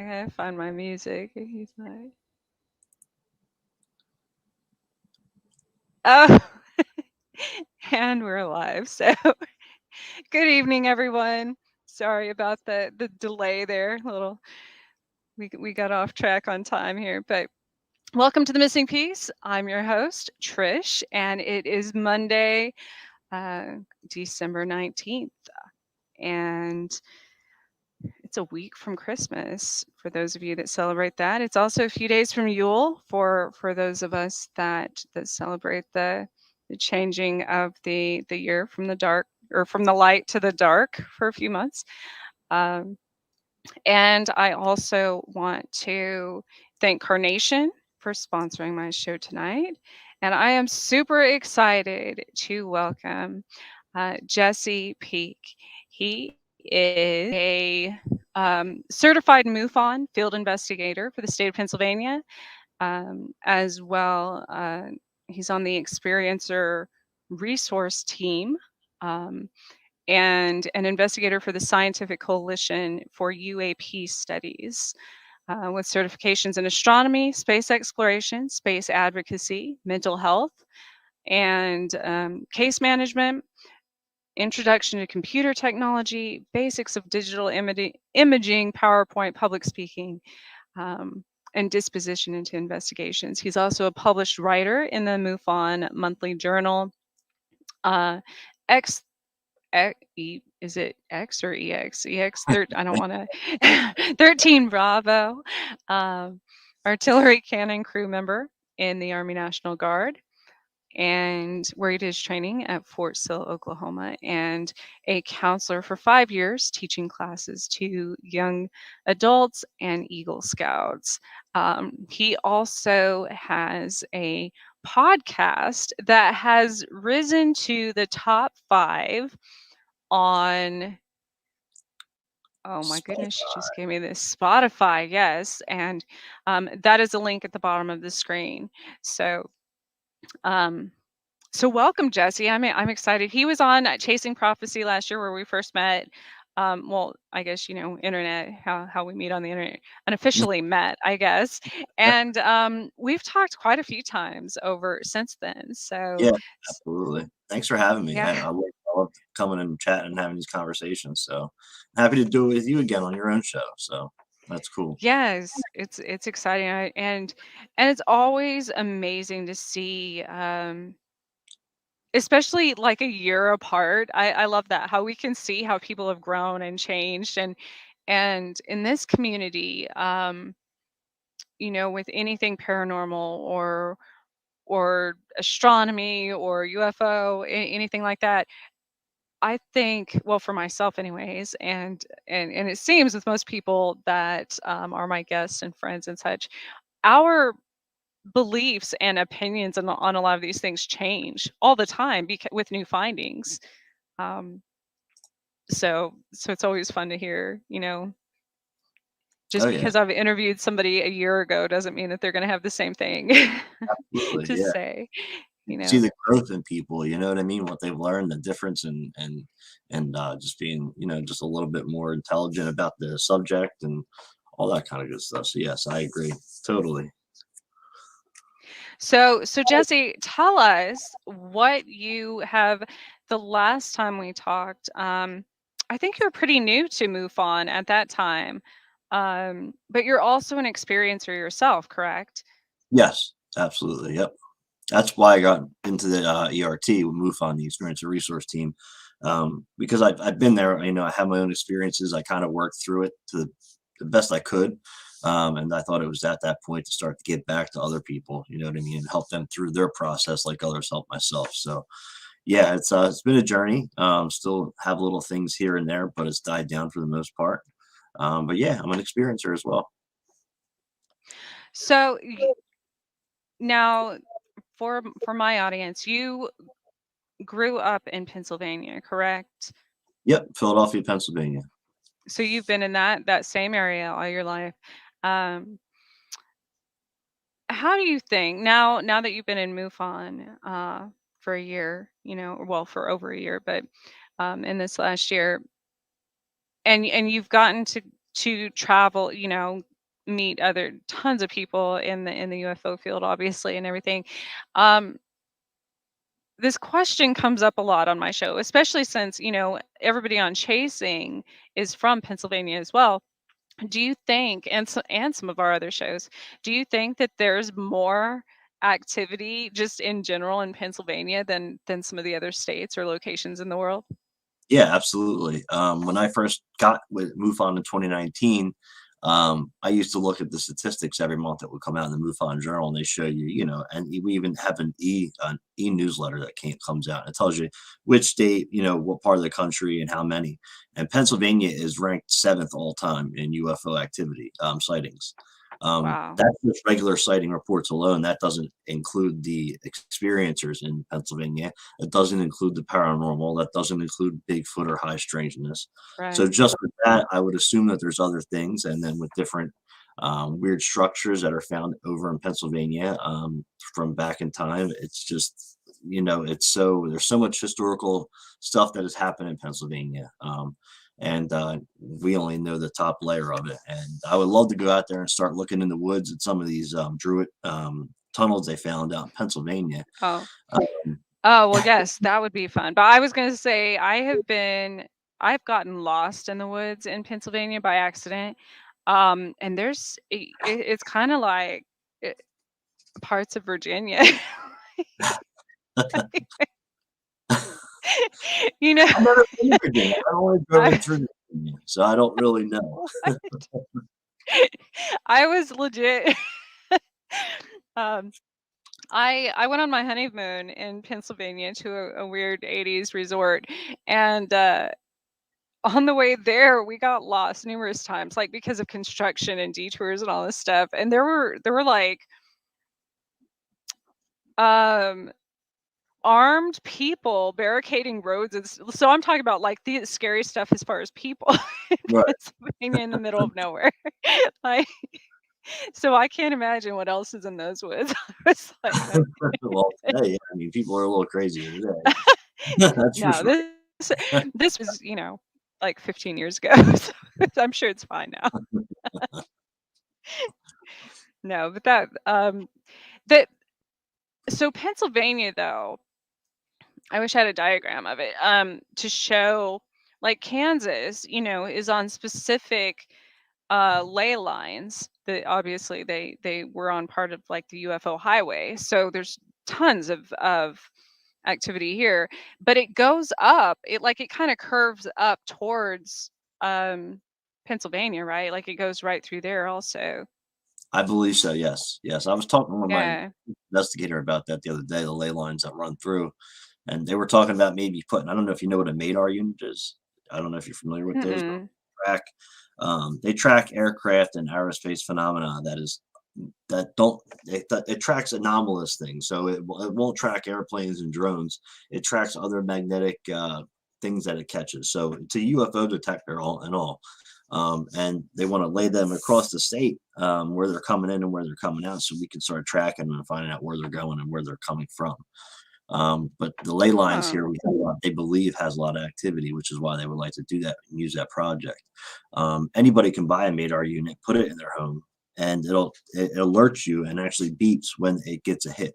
I gotta find my music. He's like, oh, and we're live. So, good evening, everyone. Sorry about the delay there. A little, we got off track on time here, but welcome to the Missing Piece. I'm your host, Trish, and it is Monday, December 19th, and it's a week from Christmas for those of you that celebrate that. It's also a few days from Yule for those of us that celebrate the changing of the year from the dark or from the light to the dark for a few months. Um, and I also want to thank Carnation for sponsoring my show tonight. And I am super excited to welcome Jesse Peak. He is a certified MUFON field investigator for the state of Pennsylvania, as well. He's on the Experiencer resource team. And an investigator for the Scientific Coalition for UAP Studies, with certifications in astronomy, space exploration, space advocacy, mental health, and case management, introduction to computer technology, basics of digital imaging, PowerPoint, public speaking, and disposition into investigations. He's also a published writer in the MUFON monthly journal. X is it X or EX? EX, I don't want to. 13 Bravo, artillery cannon crew member in the Army National Guard, and where he did his training at Fort Sill, Oklahoma, and a counselor for 5 years, teaching classes to young adults and Eagle Scouts. He also has a podcast that has risen to the top 5 on, oh my goodness, she just gave me this, Spotify, yes, and that is a link at the bottom of the screen. So so welcome, Jesse. I'm excited. He was on Chasing Prophecy last year where we first met. Well, I guess internet, how we meet on the internet, unofficially met, I guess. And we've talked quite a few times over since then. So yeah, absolutely. Thanks for having me. yeah. I love coming and chatting and having these conversations. So happy to do it with you again on your own show. So that's cool. Yes, it's exciting. And it's always amazing to see, especially like a year apart. I love that, how we can see how people have grown and changed, and in this community, with anything paranormal or astronomy or UFO, anything like that. I think, well, for myself anyways, and it seems with most people that are my guests and friends and such, our beliefs and opinions on a lot of these things change all the time with new findings. Um, so it's always fun to hear, just Oh yeah, because I've interviewed somebody a year ago doesn't mean that they're going to have the same thing absolutely. to Yeah, say, you you can see know. the growth in people. You know what I mean? What they've learned, the difference, and just being just a little bit more intelligent about the subject and all that kind of good stuff. So yes, I agree totally. So Jesse, tell us what you have. The last time we talked, I think you were pretty new to MUFON at that time, but you're also an experiencer yourself, correct? Yes, absolutely. Yep. That's why I got into the ERT with MUFON, the Experience Resource Team, because I've been there. I have my own experiences. I kind of worked through it to the best I could, and I thought it was at that point to start to give back to other people. You know what I mean, and help them through their process, like others help myself. So yeah, it's been a journey. Still have little things here and there, but it's died down for the most part. But yeah, I'm an experiencer as well. So now, for my audience, you grew up in Pennsylvania, correct? Yep, Philadelphia, Pennsylvania. So you've been in that same area all your life. Um, how do you think now that you've been in MUFON for a year, well, for over a year, but in this last year, and you've gotten to travel, meet tons of people in the UFO field, obviously, and everything. Um, this question comes up a lot on my show, especially since, everybody on Chasing is from Pennsylvania as well. Do you think, and some of our other shows, do you think that there's more activity just in general in Pennsylvania than some of the other states or locations in the world? Yeah, absolutely. When I first got with MUFON in 2019, I used to look at the statistics every month that would come out in the MUFON Journal, and they show you, and we even have an e-newsletter that comes out. It tells you which state, what part of the country, and how many. And Pennsylvania is ranked 7th all time in UFO activity sightings. Wow. That's just regular sighting reports alone. That doesn't include the experiencers in Pennsylvania. It doesn't include the paranormal. That doesn't include Bigfoot or high strangeness. So Right. just with that, I would assume that there's other things, and then with different weird structures that are found over in Pennsylvania from back in time, it's just there's so much historical stuff that has happened in Pennsylvania. And we only know the top layer of it. And I would love to go out there and start looking in the woods at some of these Druid tunnels they found out in Pennsylvania. Oh. Um, Oh, well, yes, that would be fun. But I was gonna say I've gotten lost in the woods in Pennsylvania by accident. And it's kind of like eh, parts of Virginia. You know, I've never been to Virginia. I only driven I, through Virginia, so I don't really know. what? I was legit. um, I went on my honeymoon in Pennsylvania to a weird 80s resort, and on the way there, we got lost numerous times, like because of construction and detours and all this stuff. And there were like um armed people barricading roads. So I'm talking about like the scary stuff as far as people in Right. Pennsylvania in the middle of nowhere. Like, so I can't imagine what else is in those woods. I was like, Well, today, I mean, people are a little crazier today. That's for no, sure. this was, like 15 years ago. So I'm sure it's fine now. No, but that so Pennsylvania though, I wish I had a diagram of it, to show like Kansas, is on specific ley lines that obviously they were on part of like the UFO highway. So there's tons of activity here, but it goes up, it kind of curves up towards um Pennsylvania, right? Like it goes right through there also. I believe so. Yes. Yes. I was talking to one of my Yeah. investigator about that the other day, the ley lines that run through, and they were talking about maybe putting, I don't know if you know what a MADAR unit is. I don't know if you're familiar with those, but Mm-mm. track, they track aircraft and aerospace phenomena that don't it tracks anomalous things. So it won't track airplanes and drones. It tracks other magnetic things that it catches. So it's a UFO detector all in all. And they want to lay them across the state where they're coming in and where they're coming out, so we can start tracking them and finding out where they're going and where they're coming from. But the ley lines Oh. here, they believe has a lot of activity, which is why they would like to do that and use that project. Anybody can buy a MADAR unit, put it in their home, and it alerts you and actually beeps when it gets a hit.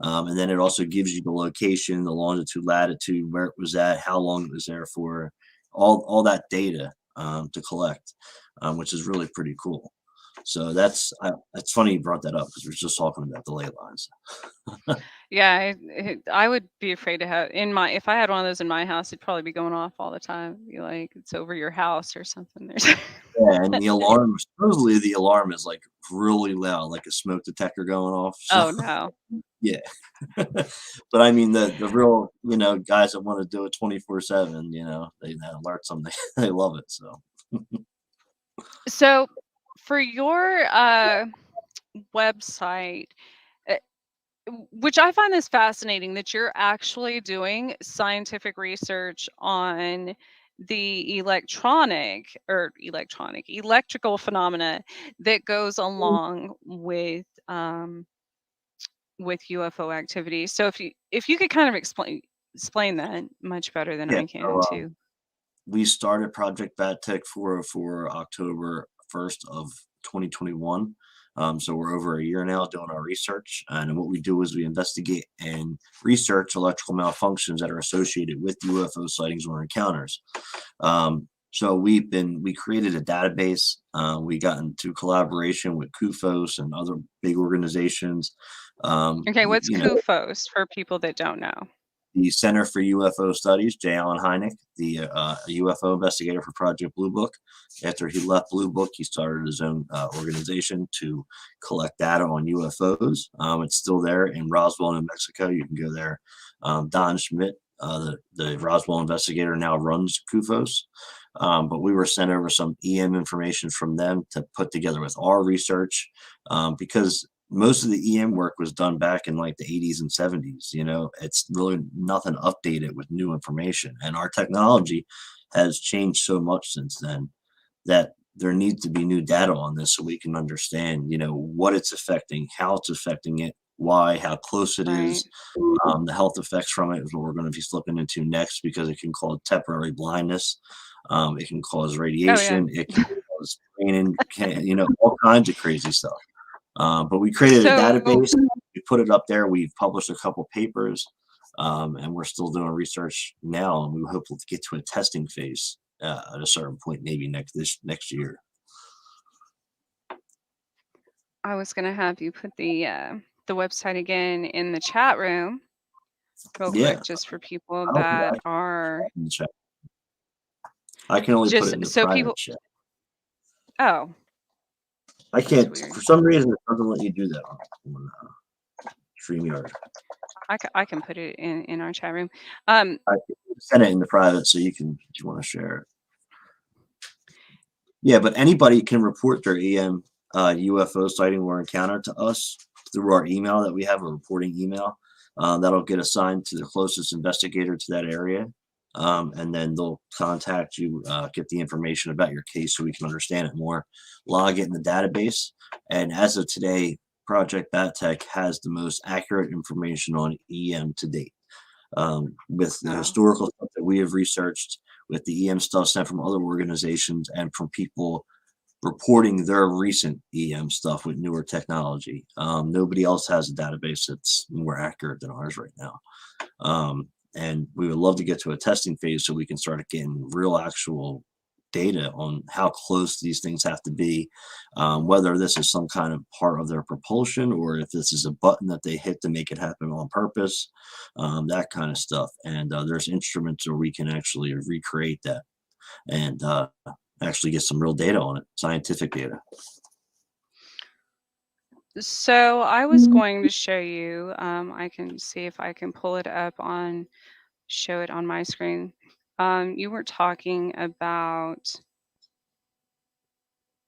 And then it also gives you the location, the longitude, latitude, where it was at, how long it was there for, all that data to collect, which is really pretty cool. So it's funny you brought that up because we are just talking about the ley lines. Yeah, I would be afraid to have in my if I had one of those in my house, it'd probably be going off all the time. Be like, it's over your house or something. There's Yeah, and the alarm, supposedly the alarm is like really loud, like a smoke detector going off. So Oh no. yeah. But I mean the real, guys that want to do it 24/7, that alerts them, they love it. So So for your website, uh, which I find this fascinating that you're actually doing scientific research on the electrical phenomena that goes along with UFO activity. So if you could kind of explain that much better than yeah. I can So too. we started Project Bat Tech 404 October 1st of 2021. So we're over a year now doing our research. And what we do is we investigate and research electrical malfunctions that are associated with UFO sightings or encounters. So we created a database. We got into collaboration with CUFOS and other big organizations. Okay, what's CUFOS for people that don't know? The Center for UFO Studies, J. Allen Hynek, the UFO investigator for Project Blue Book. After he left Blue Book, he started his own organization to collect data on UFOs. It's still there in Roswell, New Mexico. You can go there. Don Schmidt, the Roswell investigator, now runs CUFOS. But we were sent over some EM information from them to put together with our research because most of the EM work was done back in like the 80s and 70s. It's really nothing updated with new information. And our technology has changed so much since then that there needs to be new data on this so we can understand, what it's affecting, how it's affecting it, why, how close it is. The health effects from it is what we're going to be slipping into next because it can cause temporary blindness. It can cause radiation. It can cause training, all kinds of crazy stuff. But we created a database. We put it up there. We've published a couple papers, and we're still doing research now. And we hope to get to a testing phase at a certain point, maybe next year. I was going to have you put the website again in the chat room real quick, just for people that are. I can only put it in the private chat. Oh. I can't. For some reason, it doesn't let you do that on StreamYard. I can put it in our chat room. I send it in the private, so if you want to share it. Yeah, but anybody can report their EM UFO sighting or encounter to us through our email that we have, a reporting email. That'll get assigned to the closest investigator to that area. And then they'll contact you, get the information about your case so we can understand it more, log it in the database. And as of today, Project BatTech has the most accurate information on EM to date. With the historical stuff that we have researched, with the EM stuff sent from other organizations and from people reporting their recent EM stuff with newer technology. Nobody else has a database that's more accurate than ours right now. And we would love to get to a testing phase so we can start getting real actual data on how close these things have to be, whether this is some kind of part of their propulsion or if this is a button that they hit to make it happen on purpose, that kind of stuff. And there's instruments where we can actually recreate that and actually get some real data on it, scientific data. So I was going to show you, I can see if I can pull it up show it on my screen. You were talking about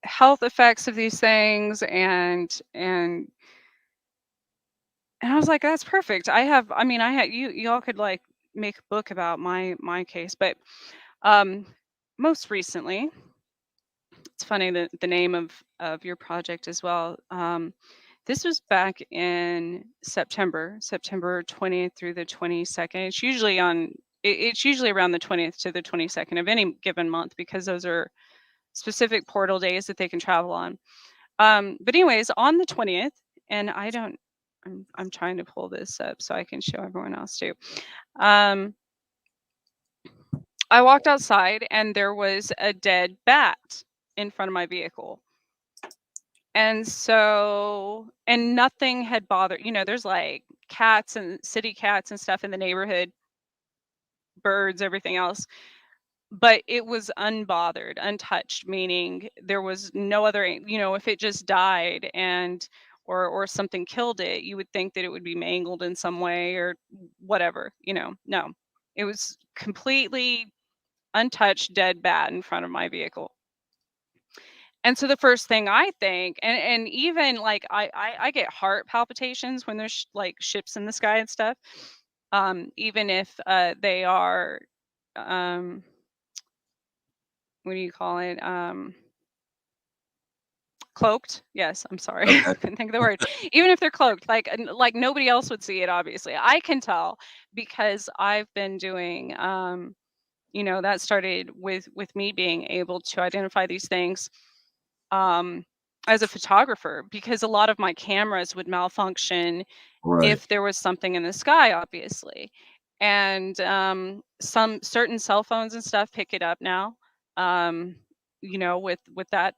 health effects of these things and I was like, that's perfect. Y'all could like make a book about my case, but most recently, it's funny that the name of your project as well. This was back in September 20th through the 22nd. It's usually around the 20th to the 22nd of any given month because those are specific portal days that they can travel on. But anyways, on the 20th, and I'm trying to pull this up so I can show everyone else too. I walked outside and there was a dead bat in front of my vehicle. And nothing had bothered, there's like cats and city cats and stuff in the neighborhood, birds, everything else. But it was unbothered, untouched, meaning there was no other, if it just died or something killed it, you would think that it would be mangled in some way or whatever, no. It was completely untouched, dead bat in front of my vehicle. And so the first thing I think, and even like I get heart palpitations when there's like ships in the sky and stuff, even if they are, what do you call it? Cloaked. Yes, I'm sorry. Okay. I couldn't think of the word. Even if they're cloaked, like nobody else would see it, obviously. I can tell because I've been doing, that started with me being able to identify these things. as a photographer, because a lot of my cameras would malfunction Right. if there was something in the sky, obviously. And some certain cell phones and stuff pick it up now, with that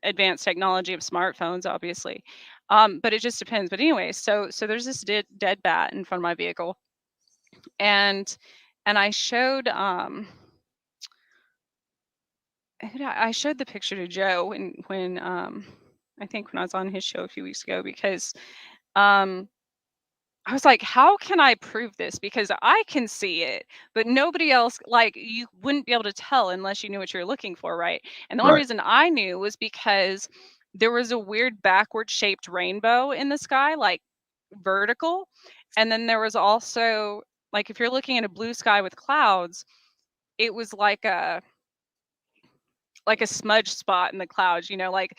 advanced technology of smartphones, obviously. But it just depends. But anyway, so there's this dead bat in front of my vehicle, and I showed I showed the picture to Joe when I think when I was on his show a few weeks ago, because um I was like, how can I prove this? Because I can see it, but nobody else, like, you wouldn't be able to tell unless you knew what you're looking for, right? And the only Right. reason I knew was because there was a weird backward shaped rainbow in the sky, like vertical. And then there was also, like, if you're looking at a blue sky with clouds, it was like a smudge spot in the clouds, like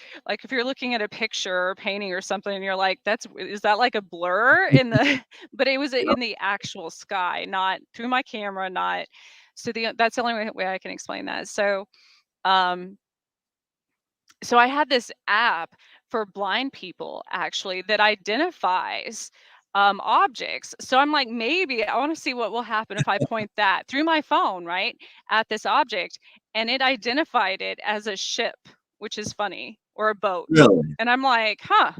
if you're looking at a picture or painting or something and you're like, is that like a blur in the but it was Yep. in the actual sky, not through my camera, not that's the only way I can explain that. Um so I had this app for blind people, actually, that identifies objects. So I'm like, maybe I want to see what will happen if I point that through my phone, right, at this object. And it identified it as a ship, which is funny, or a boat. Really? And I'm like, huh.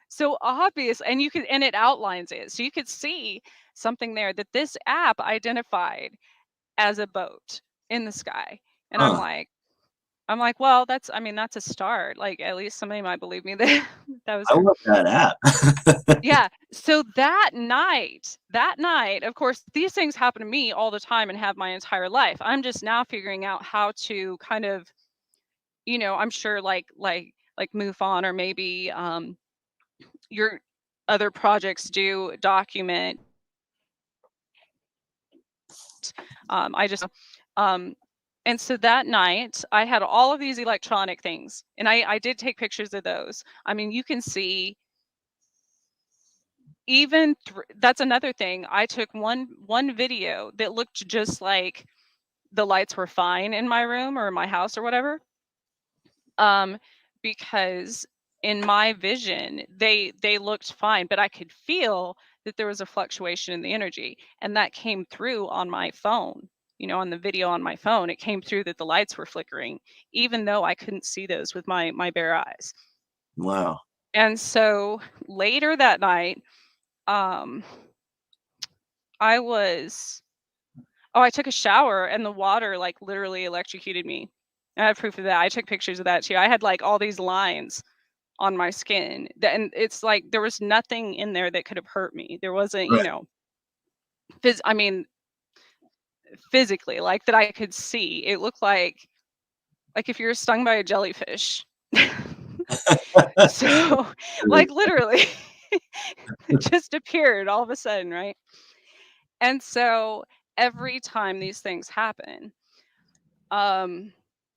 So obvious. And and it outlines it. So you could see something there that this app identified as a boat in the sky. And Huh. I'm like, well, that's a start. Like, at least somebody might believe me that that was I her. love that app. Yeah. So that night, of course, these things happen to me all the time and have my entire life. I'm just now figuring out how to kind of, I'm sure like MUFON, or maybe your other projects do document. I just um and so that night I had all of these electronic things, and I did take pictures of those. I mean, you can see, that's another thing. I took one video that looked just like the lights were fine in my room or my house or whatever. Um because in my vision they looked fine, but I could feel that there was a fluctuation in the energy, and that came through on my phone. On the video on my phone, it came through that the lights were flickering, even though I couldn't see those with my bare eyes. Wow. And so later that night, um I was oh, I took a shower and the water like literally electrocuted me. I have proof of that. I took pictures of that too. I had like all these lines on my skin, and it's like there was nothing in there that could have hurt me. There wasn't, Right. I mean, physically, like, that I could see. It looked like if you were stung by a jellyfish. So, like, literally, it just appeared all of a sudden, right? And so every time these things happen, um,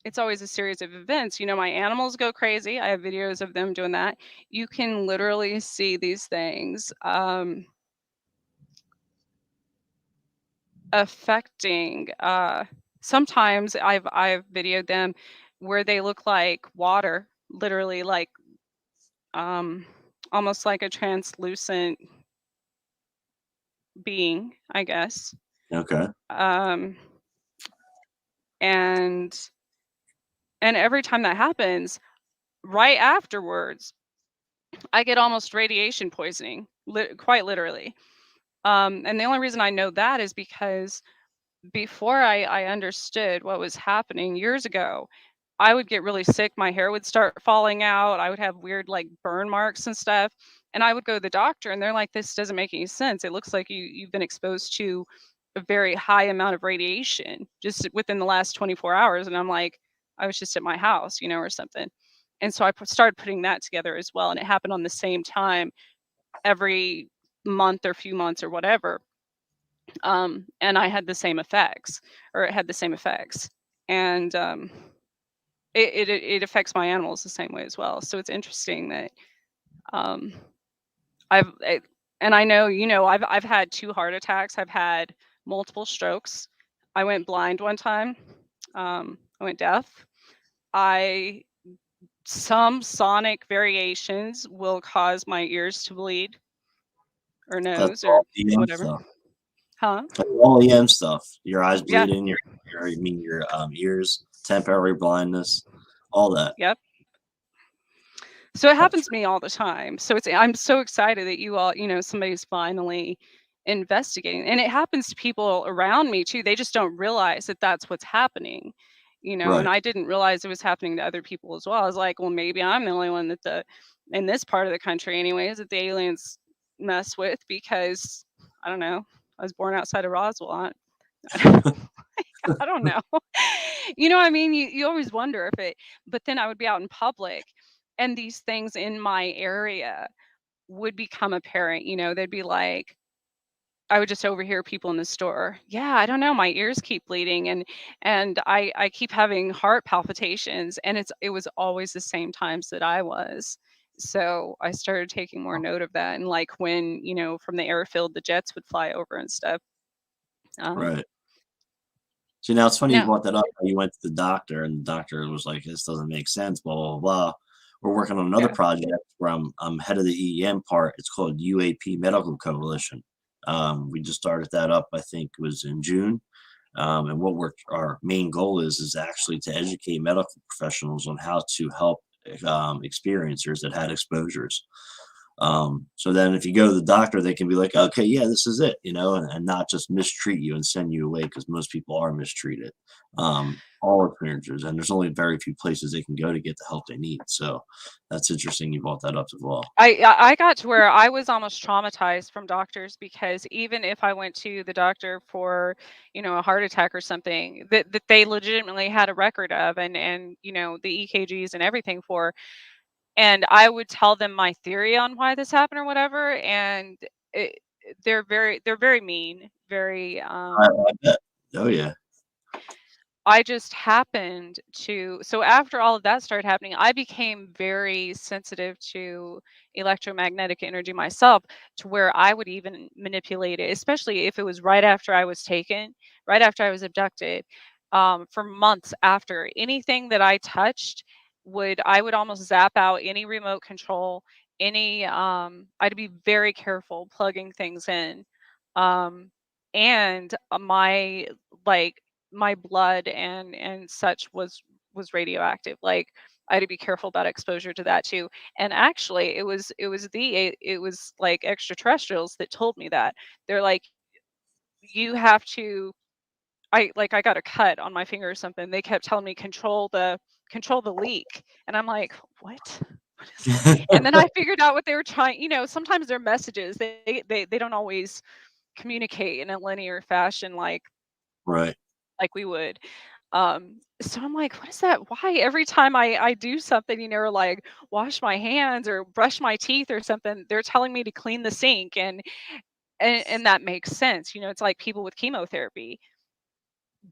it's always a series of events. My animals go crazy. I have videos of them doing that. You can literally see these things affecting. Sometimes I've videoed them where they look like water, literally, like um, almost like a translucent being, I guess. Okay. Um, and every time that happens, right afterwards, I get almost radiation poisoning, quite literally. And the only reason I know that is because before I understood what was happening years ago, I would get really sick. My hair would start falling out. I would have weird like burn marks and stuff. And I would go to the doctor and they're like, this doesn't make any sense. It looks like you've been exposed to a very high amount of radiation just within the last 24 hours. And I'm like, I was just at my house, or something. And so I started putting that together as well. And it happened on the same time every month or few months or whatever. And I had the same effects, or it had the same effects. And it affects my animals the same way as well. So it's interesting that um, I've it, and I know, I've had 2 heart attacks. I've had multiple strokes. I went blind one time. I went deaf. I some sonic variations will cause my ears to bleed or That's nose or all EM whatever. stuff. Huh? That's all EM stuff. Your eyes Yeah. bleeding, your ears, temporary blindness, all that. Yep. So it That's happens to me all the time. So I'm so excited that you all, somebody's finally investigating. And it happens to people around me too. They just don't realize that that's what's happening. And right. I didn't realize it was happening to other people as well. I was like, well, maybe I'm the only one that in this part of the country anyways, that the aliens mess with because I don't know. I was born outside of Roswell. I don't know. What I mean? You always wonder if it, but then I would be out in public and these things in my area would become apparent. They'd be like, I would just overhear people in the store. Yeah, I don't know. My ears keep bleeding and I keep having heart palpitations and it was always the same times that I was. So I started taking more note of that and like when, from the airfield the jets would fly over and stuff. Um Right. See, now it's funny you no. brought that up. You went to the doctor, and the doctor was like, "This doesn't make sense." Blah blah blah. We're working on another Yeah. project where I'm head of the EEM part. It's called UAP Medical Coalition. We just started that up. I think it was in June. And what our main goal is actually to educate medical professionals on how to help experiencers that had exposures. So then if you go to the doctor, they can be like, okay, yeah, this is it, and not just mistreat you and send you away because most people are mistreated. All experiences, and there's only very few places they can go to get the help they need. So that's interesting you brought that up as well. I got to where I was almost traumatized from doctors because even if I went to the doctor for, a heart attack or something that they legitimately had a record of and the EKGs and everything for, and I would tell them my theory on why this happened or whatever, and it, they're very mean, very I bet. Oh yeah. I just happened to so after all of that started happening, I became very sensitive to electromagnetic energy myself to where I would even manipulate it, especially if it was right after I was taken, right after I was abducted, for months after. Anything that I touched I would almost zap out any remote control, I'd be very careful plugging things in. Um, and like my blood and such was radioactive. Like I had to be careful about exposure to that too. And actually it was like extraterrestrials that told me that. They're like, you have to I got a cut on my finger or something. They kept telling me control the leak. And I'm like, what? What is that? And then I figured out what they were trying, sometimes their messages, they don't always communicate in a linear fashion Right. like we would. So I'm like, what is that? Why every time I do something, or like wash my hands or brush my teeth or something, they're telling me to clean the sink and that makes sense. It's like people with chemotherapy.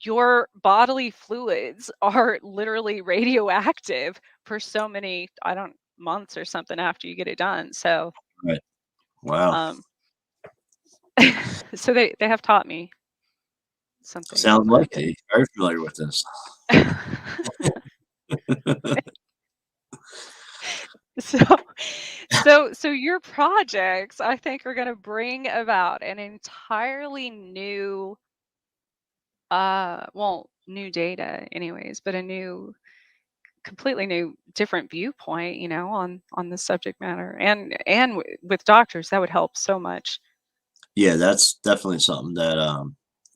Your bodily fluids are literally radioactive for so many, I don't months or something after you get it done. So Right. Wow. um so they have taught me some things, Sounds like but it. Very familiar with this. So, so your projects, I think, are going to bring about an entirely new, well, new data, anyways, but a new, completely new, different viewpoint, on the subject matter, and with doctors, that would help so much. Yeah, that's definitely something that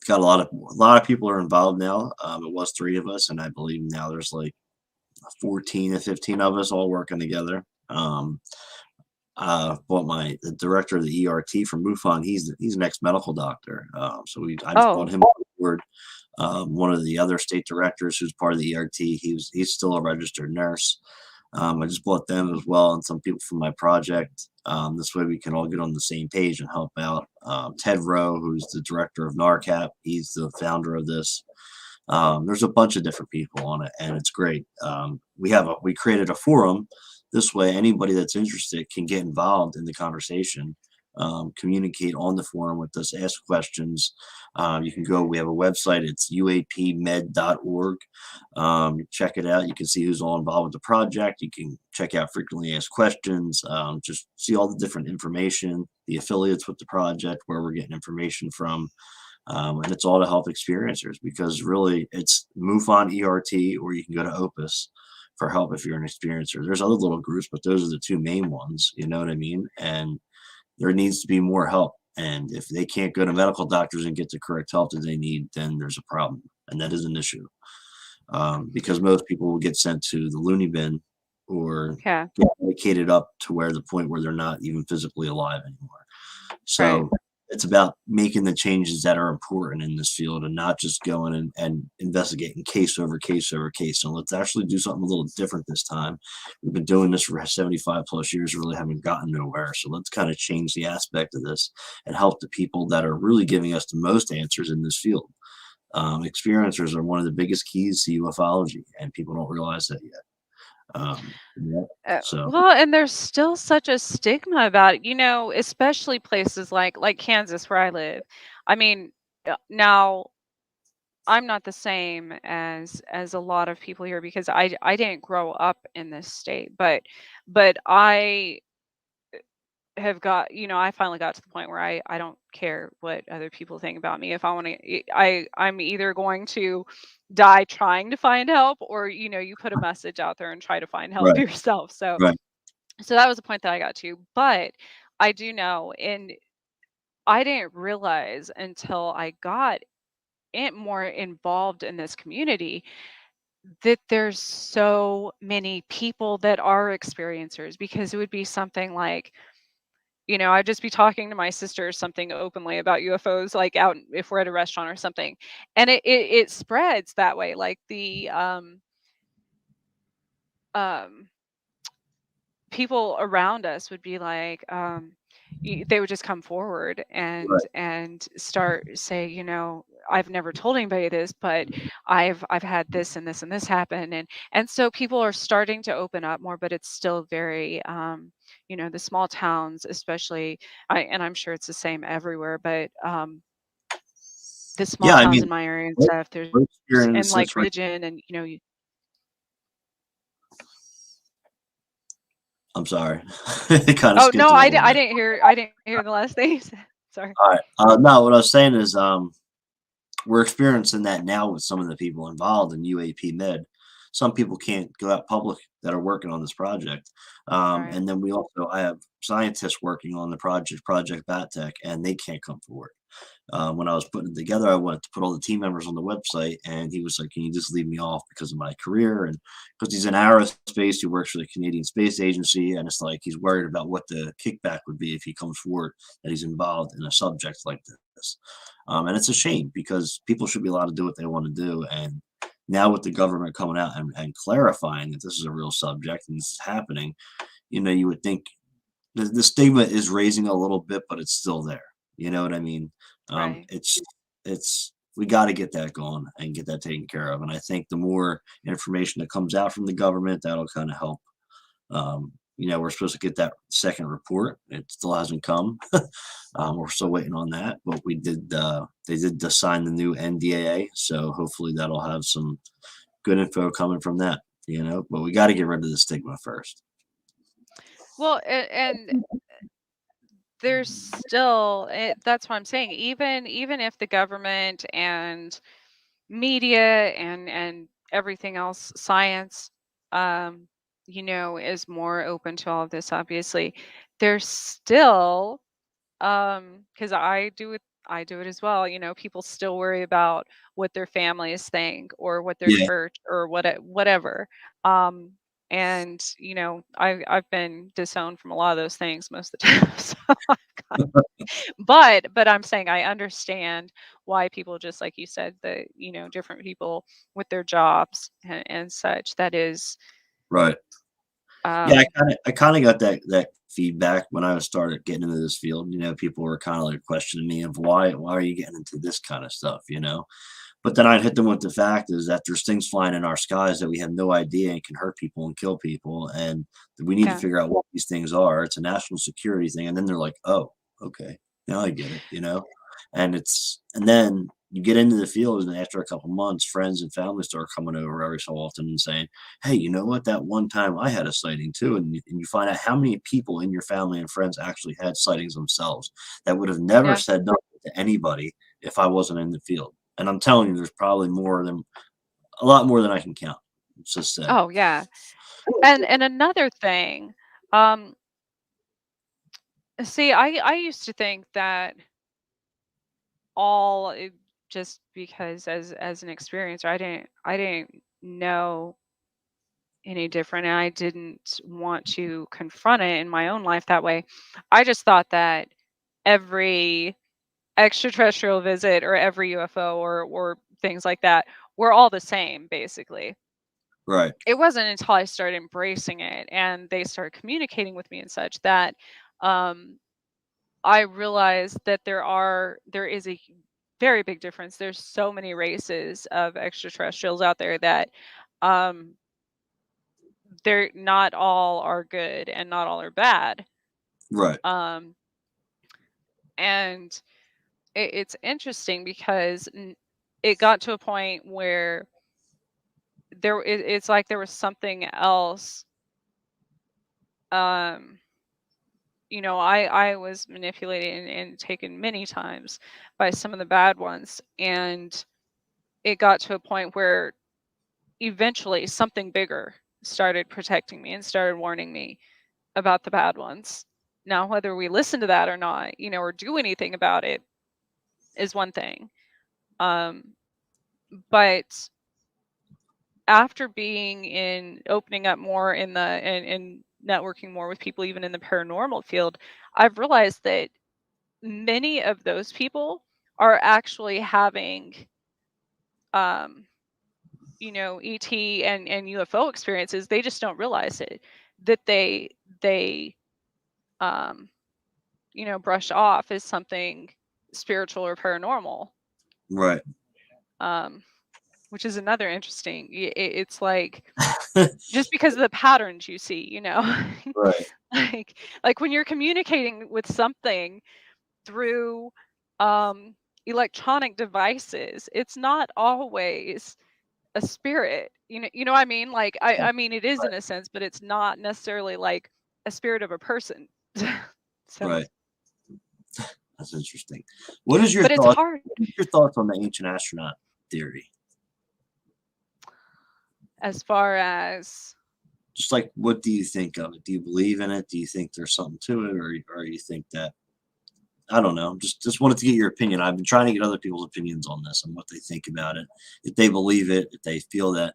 got a lot of people are involved now. It was three of us, and I believe now there's like 14 to 15 of us all working together. Brought the director of the ERT from MUFON. He's an ex-medical doctor. I just brought Oh, him on board. One of the other state directors who's part of the ERT, he's still a registered nurse. I just brought them as well and some people from my project. This way we can all get on the same page and help out. Ted Rowe, who's the director of NARCAP, he's the founder of this. There's a bunch of different people on it, and it's great. We created a forum. This way, anybody that's interested can get involved in the conversation. communicate on the forum with us, ask questions. You can go, we have a website, it's uapmed.org. Check it out. You can see who's all involved with the project. You can check out frequently asked questions, just see all the different information, the affiliates with the project, where we're getting information from. And it's all to help experiencers, because really it's MUFON ERT, or you can go to Opus for help if you're an experiencer. There's other little groups, but those are the two main ones, you know what I mean? And there needs to be more help. And if they can't go to medical doctors and get the correct help that they need, then there's a problem. And that is an issue, because most people will get sent to the loony bin or Yeah. get medicated up to where the point where they're not even physically alive anymore. Right. So it's about making the changes that are important in this field, and not just going and investigating case over case over case. So let's actually do something a little different this time. We've been doing this for 75 plus years, really haven't gotten nowhere. So let's kind of change the aspect of this and help the people that are really giving us the most answers in this field. Experiencers are one of the biggest keys to ufology, and people don't realize that yet. Yeah. So Well, and there's still such a stigma about it, especially places like Kansas where I live. I mean, now I'm not the same as a lot of people here because I didn't grow up in this state, but I have got, I finally got to the point where I don't care what other people think about me. If I want to, I'm either going to die trying to find help, or you put a message out there and try to find help right, yourself. So right, so that was the point that I got to. But I do know, and I didn't realize until I got more involved in this community, that there's so many people that are experiencers, because it would be something like, I'd just be talking to my sister or something openly about UFOs, like out if we're at a restaurant or something. And it spreads that way. Like the um people around us would be like, they would just come forward right. and start say, I've never told anybody this, but I've had this and this and this happen. And so people are starting to open up more, but it's still very, the small towns especially. And I'm sure it's the same everywhere, but the small Yeah, I towns mean, in my area and we're stuff, there's, we're and experiencing like this right. religion, and I'm sorry. It kind of oh skipped no, a little I bit. didn't hear the last thing you said. Sorry. All right. No, what I was saying is, we're experiencing that now with some of the people involved in UAP Med. Some people can't go out public that are working on this project. Right. And then I have scientists working on the project, Project Bat Tech, and they can't come forward. When I was putting it together, I wanted to put all the team members on the website, and he was like, "Can you just leave me off because of my career?" And because he's in aerospace, he works for the Canadian Space Agency, and it's like he's worried about what the kickback would be if he comes forward that he's involved in a subject like this. And it's a shame, because people should be allowed to do what they want to do. And now with the government coming out and clarifying that this is a real subject and this is happening, you would think the stigma is raising a little bit, but it's still there. You know what I mean? Right. It's we got to get that going and get that taken care of. And I think the more information that comes out from the government, that'll kind of help. We're supposed to get that second report. It still hasn't come. We're still waiting on that, but we did. They did sign the new NDAA, so hopefully that'll have some good info coming from that. But we got to get rid of the stigma first. Well, and there's still, that's what I'm saying. Even if the government and media and everything else, science, um, is more open to all of this, obviously, there's still, because I do it as well. People still worry about what their families think, or what their Yeah, church, or whatever. um and I've been disowned from a lot of those things most of the time. So but I'm saying I understand why people, just like you said, the different people with their jobs and such, that is, right. Yeah, I um kind of I kind of got that feedback when I was started getting into this field. People were kind of like questioning me of why are you getting into this kind of stuff. But then I'd hit them with the fact is that there's things flying in our skies that we have no idea and can hurt people and kill people, and we need to yeah. figure out what these things are. It's a national security thing, and then they're like, "Oh." okay, now I get it, and then you get into the field, and after a couple months, friends and family start coming over every so often and saying, "Hey, you know what? That one time I had a sighting too," and you find out how many people in your family and friends actually had sightings themselves that would have never Yeah. said nothing to anybody if I wasn't in the field. And I'm telling you, there's probably a lot more than I can count. Let's just say. Oh, yeah. And another thing, um, see, I used to think that just because as an experiencer, I didn't know any different, and I didn't want to confront it in my own life that way. I just thought that every extraterrestrial visit or every UFO or things like that were all the same, basically. Right, It wasn't until I started embracing it and they started communicating with me and such that um, I realized that there is a very big difference. There's so many races of extraterrestrials out there that um, they're not all are good and not all are bad. right, Um, and it's interesting because it got to a point where it's like there was something else. Um, I was manipulated and taken many times by some of the bad ones, and it got to a point where eventually something bigger started protecting me and started warning me about the bad ones. Now, whether we listen to that or not, or do anything about it is one thing. Um, but after being in opening up more in the and networking more with people, even in the paranormal field, I've realized that many of those people are actually having um ET and UFO experiences. They just don't realize it, that they um brush off as something spiritual or paranormal. right. um which is another interesting, it's like just because of the patterns you see, Right, like when you're communicating with something through um electronic devices, it's not always a spirit. You know what I mean? Like I mean it is in a sense, but it's not necessarily like a spirit of a person. So, right. That's interesting. What is your but it's thought? hard What are your thoughts on the ancient astronaut theory? as far as Just like, what do you think of it? Do you believe in it? Do you think there's something to it, or you think that I don't know? Just wanted to get your opinion. I've been trying to get other people's opinions on this and what they think about it. If they believe it, if they feel that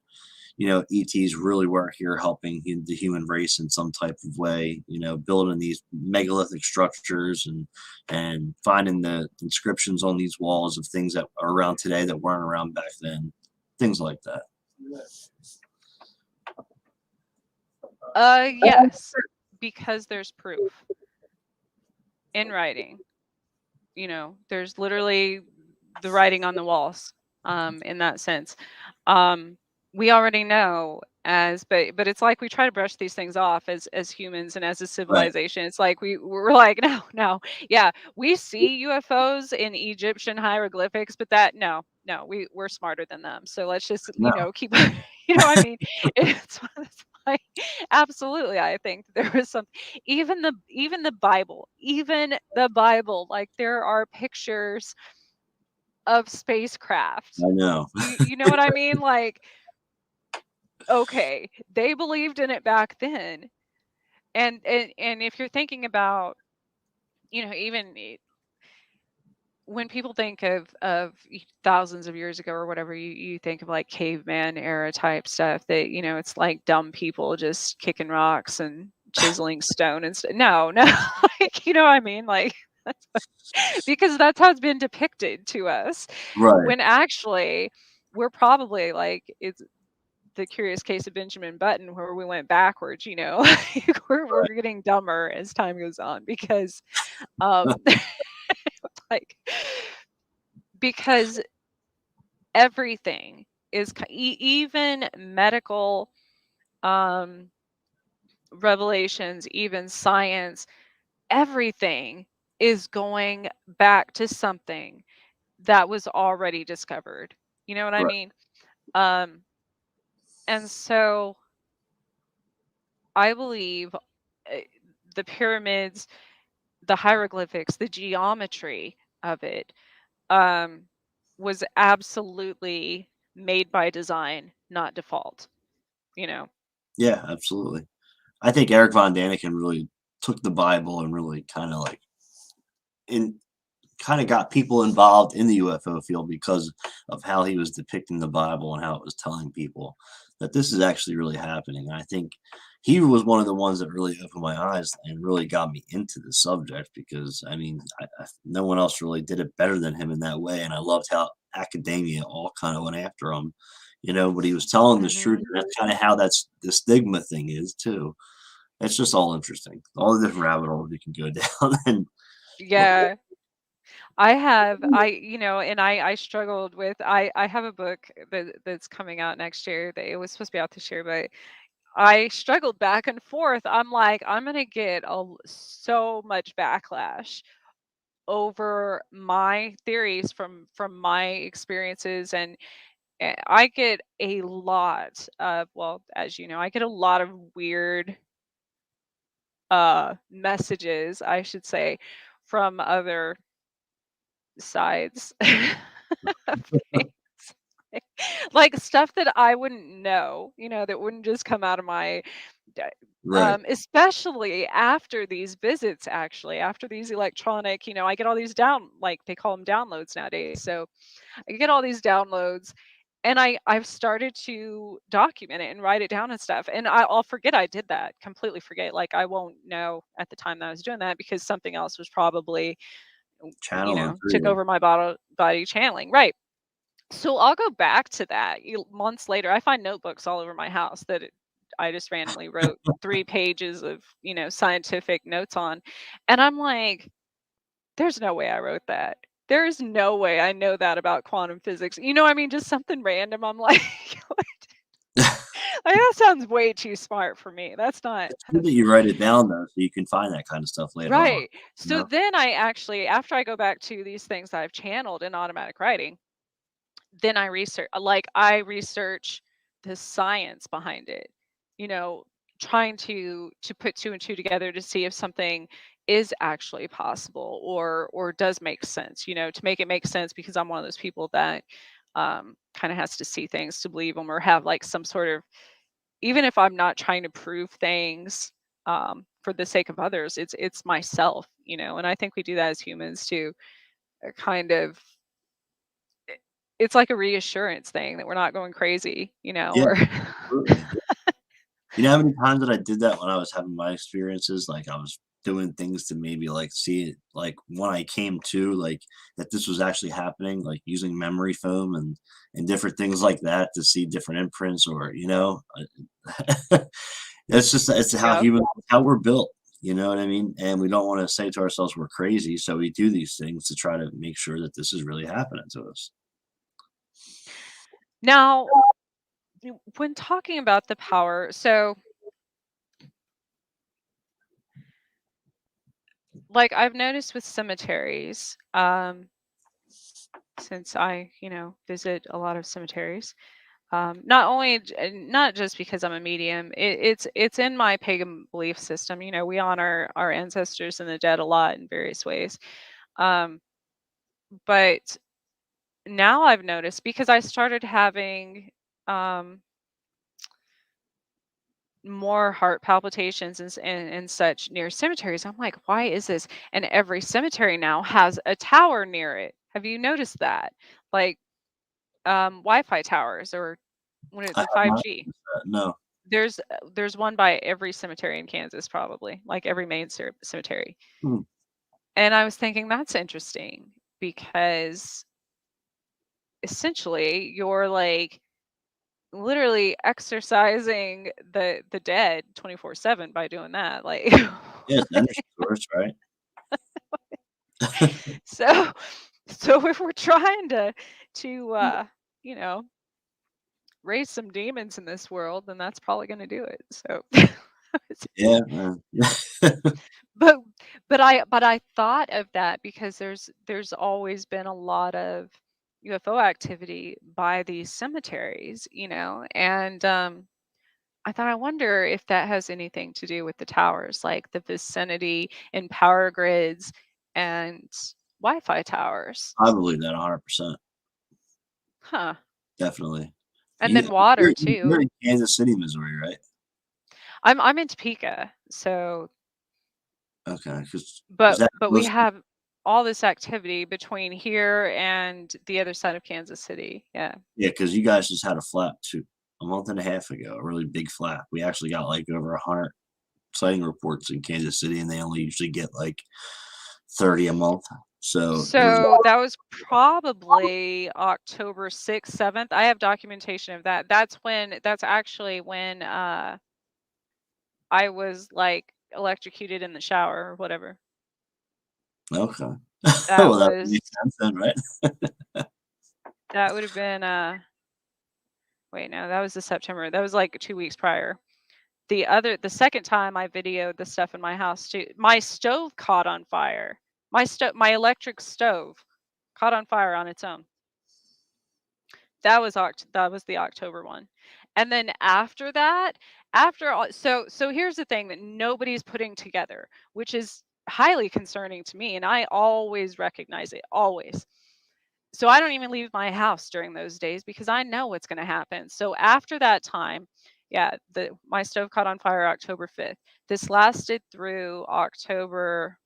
ETs really were here helping the human race in some type of way, building these megalithic structures and finding the inscriptions on these walls of things that are around today that weren't around back then, things like that. yes, because there's proof in writing. There's literally the writing on the walls, in that sense. um we already know, but it's like we try to brush these things off as humans and as a Right. civilization. It's like we're like, no, no, yeah, we see UFOs in Egyptian hieroglyphics, but that, no, we're smarter than them, so let's just No. keep I mean, it's like, absolutely, I think there was some, even the Bible, like there are pictures of spacecraft. I know. You know what I mean? Like, okay, they believed in it back then. And if you're thinking about, even when people think of thousands of years ago or whatever, you think of like caveman era type stuff, that it's like dumb people just kicking rocks and chiseling stone and stuff. No, no, like, you know what I mean? Like, because that's how it's been depicted to us, Right. when actually we're probably like, it's the curious case of Benjamin Button, where we went backwards. Like, we're getting dumber as time goes on, because um like, because everything is even medical um revelations, even science, everything is going back to something that was already discovered. You know what I Right. mean? Um, and so I believe the pyramids, the hieroglyphics, the geometry of it, um, was absolutely made by design, not default, you know? Yeah, absolutely. I think Eric Von Daniken really took the Bible and really kind of like in kind of got people involved in the UFO field because of how he was depicting the Bible and how it was telling people that this is actually really happening. And I think he was one of the ones that really opened my eyes and really got me into the subject because I mean, no one else really did it better than him in that way. And I loved how academia all kind of went after him, but he was telling the truth. Mhm. And that's kind of how that's the stigma thing is too. It's just all interesting. All the different rabbit holes you can go down and look Yeah. And I struggled with I have a book that's coming out next year. That it was supposed to be out this year, but I struggled back and forth. I'm like, I'm gonna get so much backlash over my theories from my experiences, and I get a lot of, well, as you know, I get a lot of weird messages, I should say, from other sides of things. Like stuff that I wouldn't know, that wouldn't just come out of my d- right. especially after these visits, actually, after these electronic, I get all these like they call them downloads nowadays. So I get all these downloads, and I've started to document it and write it down and stuff. And I'll forget I did that, completely forget. Like I won't know at the time that I was doing that because something else was probably, Channeling through took you. over my body channeling. Right. So I'll go back to that months later. I find notebooks all over my house that I just randomly wrote 3 pages of, scientific notes on. And I'm like, there's no way I wrote that. There is no way I know that about quantum physics. You know what I mean? Just something random. I'm like, like, that sounds way too smart for me. That's not It's good that you write it down though, so you can find that kind of stuff later on, right. you So know? then I actually, after I go back to these things that I've channeled in automatic writing, then I research the science behind it, you know, trying to put two and two together to see if something is actually possible or does make sense, to make it make sense, because I'm one of those people that kind of has to see things to believe them, or have like some sort of, even if I'm not trying to prove things for the sake of others, it's myself, and I think we do that as humans too, kind of. It's like a reassurance thing that we're not going crazy, Yeah, or absolutely. You know how many times that I did that when I was having my experiences? Like, I was doing things to maybe, like, see it like, when I came to, like, that this was actually happening, like, using memory foam and different things like that to see different imprints or, it's how Yep. how we're built, you know what I mean? And we don't wanna say to ourselves we're crazy, so we do these things to try to make sure that this is really happening to us. Now, when talking about the power, so, like, I've noticed with cemeteries, since I, visit a lot of cemeteries, not just because I'm a medium, it's in my pagan belief system. We honor our ancestors and the dead a lot in various ways. Um, but now I've noticed, because I started having um, more heart palpitations and such near cemeteries. I'm like, why is this? And every cemetery now has a tower near it. Have you noticed that? Like Wi-Fi towers, or I the have not 5G. noticed that, no. There's one by every cemetery in Kansas, probably, like every main cemetery. Hmm, And I was thinking that's interesting, because essentially you're like literally exercising the dead 24/7 by doing that, like. yeah, it's energy source, right? So so if we're trying to you know raise some demons in this world, then that's probably going to do it. So Yeah, but But I thought of that because there's always been a lot of UFO activity by these cemeteries, and I thought, I wonder if that has anything to do with the towers, like the vicinity and power grids and Wi-Fi towers. I believe that 100%. Huh. Definitely. And then You're, water you're too. in Kansas City, Missouri, right? I'm in Topeka, so Okay, because is but that but we close? have all this activity between here and the other side of Kansas City. Yeah. Yeah, because you guys just had a flap a month and a half ago, a really big flap. We actually got like over 100 sighting reports in Kansas City, and they only usually get like 30 a month. So there was, So that was probably October 6th, 7th. I have documentation of that. That's actually when I was like electrocuted in the shower or whatever. okay. That Well, that would was make sense then, right? that would have been wait, no, that was the September. That was like 2 weeks prior. The second time I videoed the stuff in my house too. My stove caught on fire. My electric stove caught on fire on its own. That was the October one. And then after that, after all, so here's the thing that nobody's putting together, which is highly concerning to me, and I always recognize it, always. So I don't even leave my house during those days because I know what's going to happen. So after that time, yeah, the my stove caught on fire October 5th. This lasted through October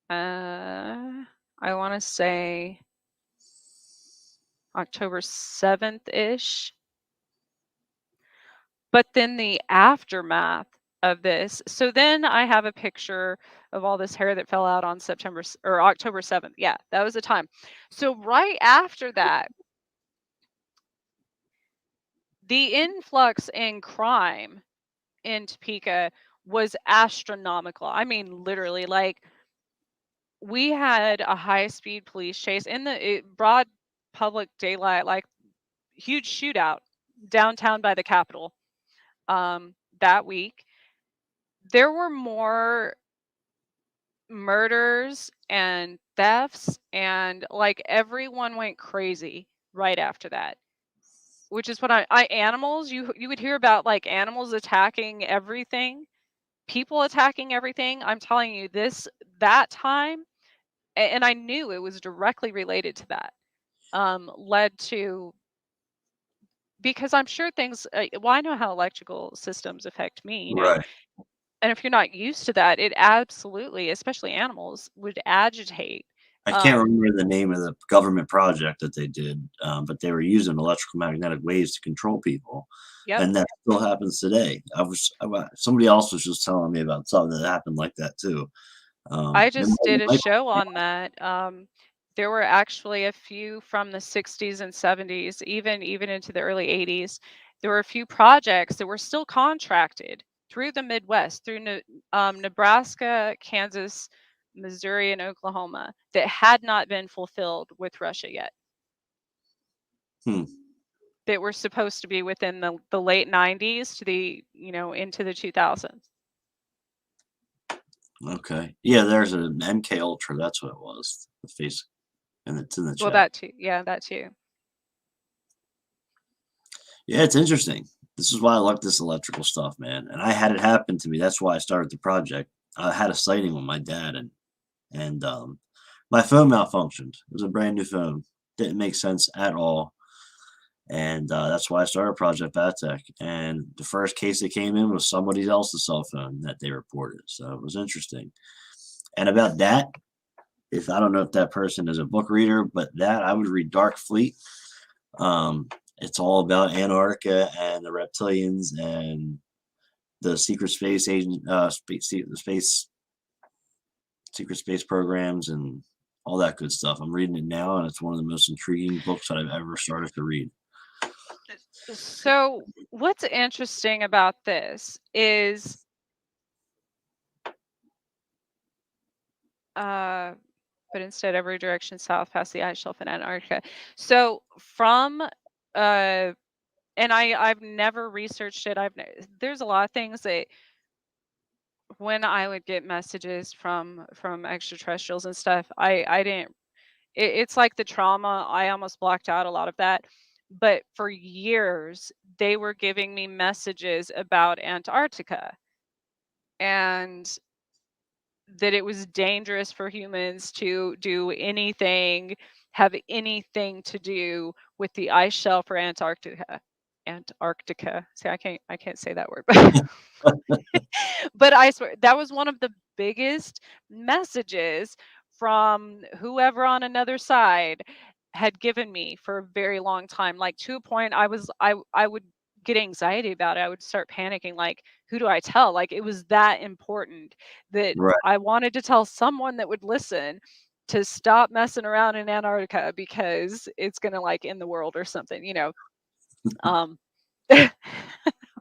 I want to say October 7th-ish. But then the aftermath of this, so then I have a picture of all this hair that fell out on or October 7th. Yeah, that was the time. So right after that, the influx in crime in Topeka was astronomical. I mean, literally, like we had a high-speed police chase in the broad public daylight, like huge shootout downtown by the Capitol that week. There were more murders and thefts, and like everyone went crazy right after that, which is what I animals, you would hear about like animals attacking everything, people attacking everything. I'm telling you, that time, and I knew it was directly related to that, led to, because I'm sure things, well, I know how electrical systems affect me, Right. and if you're not used to that, it absolutely, especially animals, would agitate. I can't um remember the name of the government project that they did, but they were using electrical magnetic waves to control people, yep. and that still happens today. Somebody else was just telling me about something that happened like that too. I It just did a might show on that. There were actually a few from the 60s and 70s, even into the early 80s. There were a few projects that were still contracted through the Midwest, through Nebraska, Kansas, Missouri, and Oklahoma, that had not been fulfilled with Russia yet. hmm, That were supposed to be within the late 90s to into the 2000s. okay. Yeah, there's an MK Ultra, that's what it was. The face, and it's in the Well, chat. that too. Yeah, that too. Yeah, it's interesting. This is why I like this electrical stuff, man. And I had it happen to me. That's why I started the project. I had a sighting with my dad, and my phone malfunctioned. It was a brand new phone. Didn't make sense at all. And that's why I started Project Battech. And the first case that came in was somebody else's cell phone that they reported. So it was interesting. And about that, if I don't know if that person is a book reader, but that I would read Dark Fleet. It's all about Antarctica and the reptilians and the secret space agent, the space secret space programs and all that good stuff. I'm reading it now, and it's one of the most intriguing books that I've ever started to read. So, what's interesting about this is, uh, but instead every direction south past the ice shelf in Antarctica. So, from uh, and I've never researched it. There's a lot of things that when I would get messages from extraterrestrials and stuff, I didn't. It's like the trauma. I almost blocked out a lot of that. But for years, they were giving me messages about Antarctica and that it was dangerous for humans to do anything, have anything to do with the ice shelf or Antarctica. Antarctica. See, I can't say that word, but I swear that was one of the biggest messages from whoever on another side had given me for a very long time. Like to a point I would get anxiety about it. I would start panicking like who do I tell? Like it was that important that Right. I wanted to tell someone that would listen to stop messing around in Antarctica because it's going to like end the world or something, you know. Um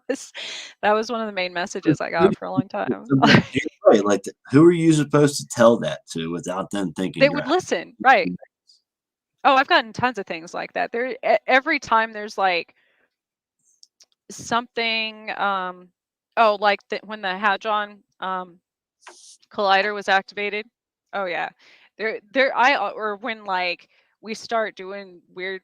was that was one of the main messages I got for a long time. You're right. Like, who are you supposed to tell that to without them thinking They you're would listen, right. Oh, I've gotten tons of things like that. Every time there's, like, something, oh, like, when the Hadron, Collider was activated. Oh, yeah. Or when, like, we start doing weird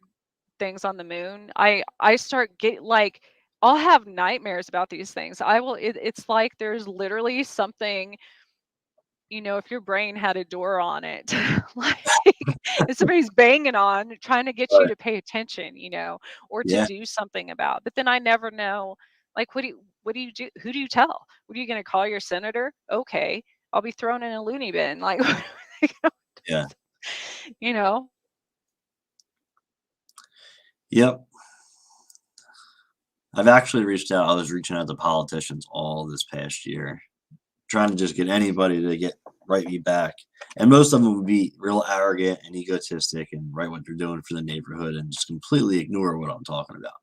things on the moon, I start like, I'll have nightmares about these things. It's like there's literally something, you know, if your brain had a door on it, like if somebody's banging on, trying to get you right. to pay attention, you know, or to Yeah. do something about. But then I never know, like, what do you do? Who do you tell? What are you going to call your senator? Okay, I'll be thrown in a loony bin. Like, Yeah. you know, Yep. I've actually reached out. I was reaching out to politicians all this past year, trying to just get anybody to get write me back. And most of them would be real arrogant and egotistic and write what they're doing for the neighborhood and just completely ignore what I'm talking about.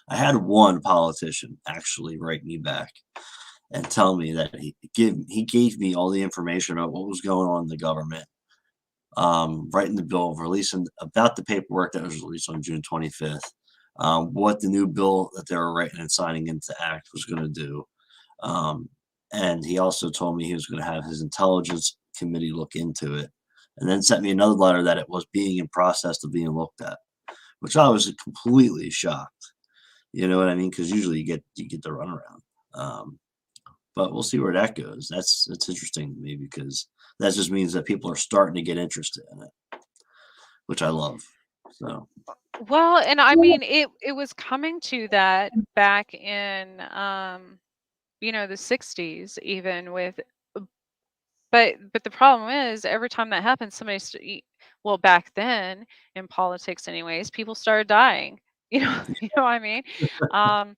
I had one politician actually write me back and tell me that he gave me all the information about what was going on in the government, writing the bill of releasing about the paperwork that was released on June 25th, what the new bill that they were writing and signing into act was going to do. Um, and he also told me he was going to have his intelligence committee look into it, and then sent me another letter that it was being in process of being looked at, which I was completely shocked. You know what I mean? Because usually you get the runaround. But we'll see where that goes. That's interesting to me because that just means that people are starting to get interested in it, which I love. So well, and I mean, it was coming to that back in, you know, the 60s, even with. But the problem is every time that happens, well, back then in politics anyways, people started dying. You know, you know what I mean? Um,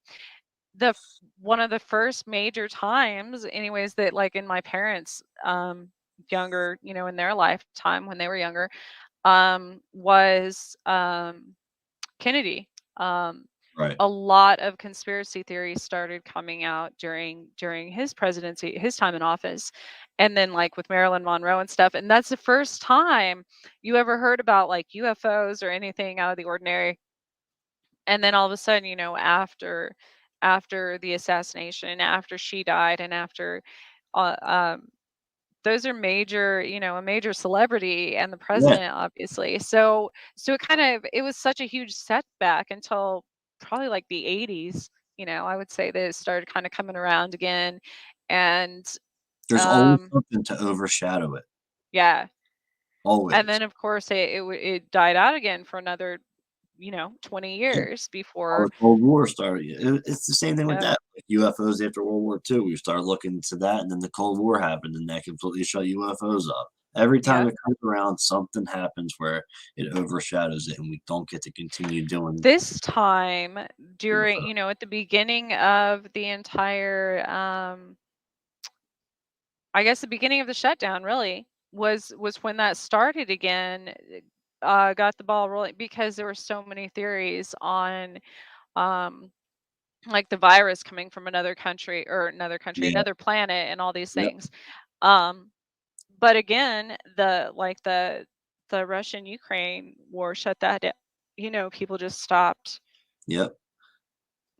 one of the first major times anyways that like in my parents younger, you know, in their lifetime when they were younger, was Kennedy. Um, right, a lot of conspiracy theories started coming out during his presidency, his time in office, and then like with Marilyn Monroe and stuff. And that's the first time you ever heard about like UFOs or anything out of the ordinary. And then all of a sudden, you know, after the assassination, after she died, and after uh, um, those are major, you know, a major celebrity and the yeah, president, obviously. So it was such a huge setback until probably like the 80s, you know, I would say that it started kind of coming around again. And there's always um something to overshadow it. yeah. And Always. then of course it died out again for another, you know, 20 Yeah. years How before. the Cold War started. It's the same thing with Yeah. that. Like UFOs after World War II, we started looking into that, and then the Cold War happened, and that completely shut UFOs up. Every time Yeah. it comes around, something happens where it overshadows it, and we don't get to continue doing This time during, UFO. you know, at the beginning of the entire I guess the beginning of the shutdown really was when that started again, got the ball rolling because there were so many theories on um like the virus coming from Yeah, another planet and all these yep, things. Um but again, the Russian Ukraine war shut that down. You know, people just stopped yep.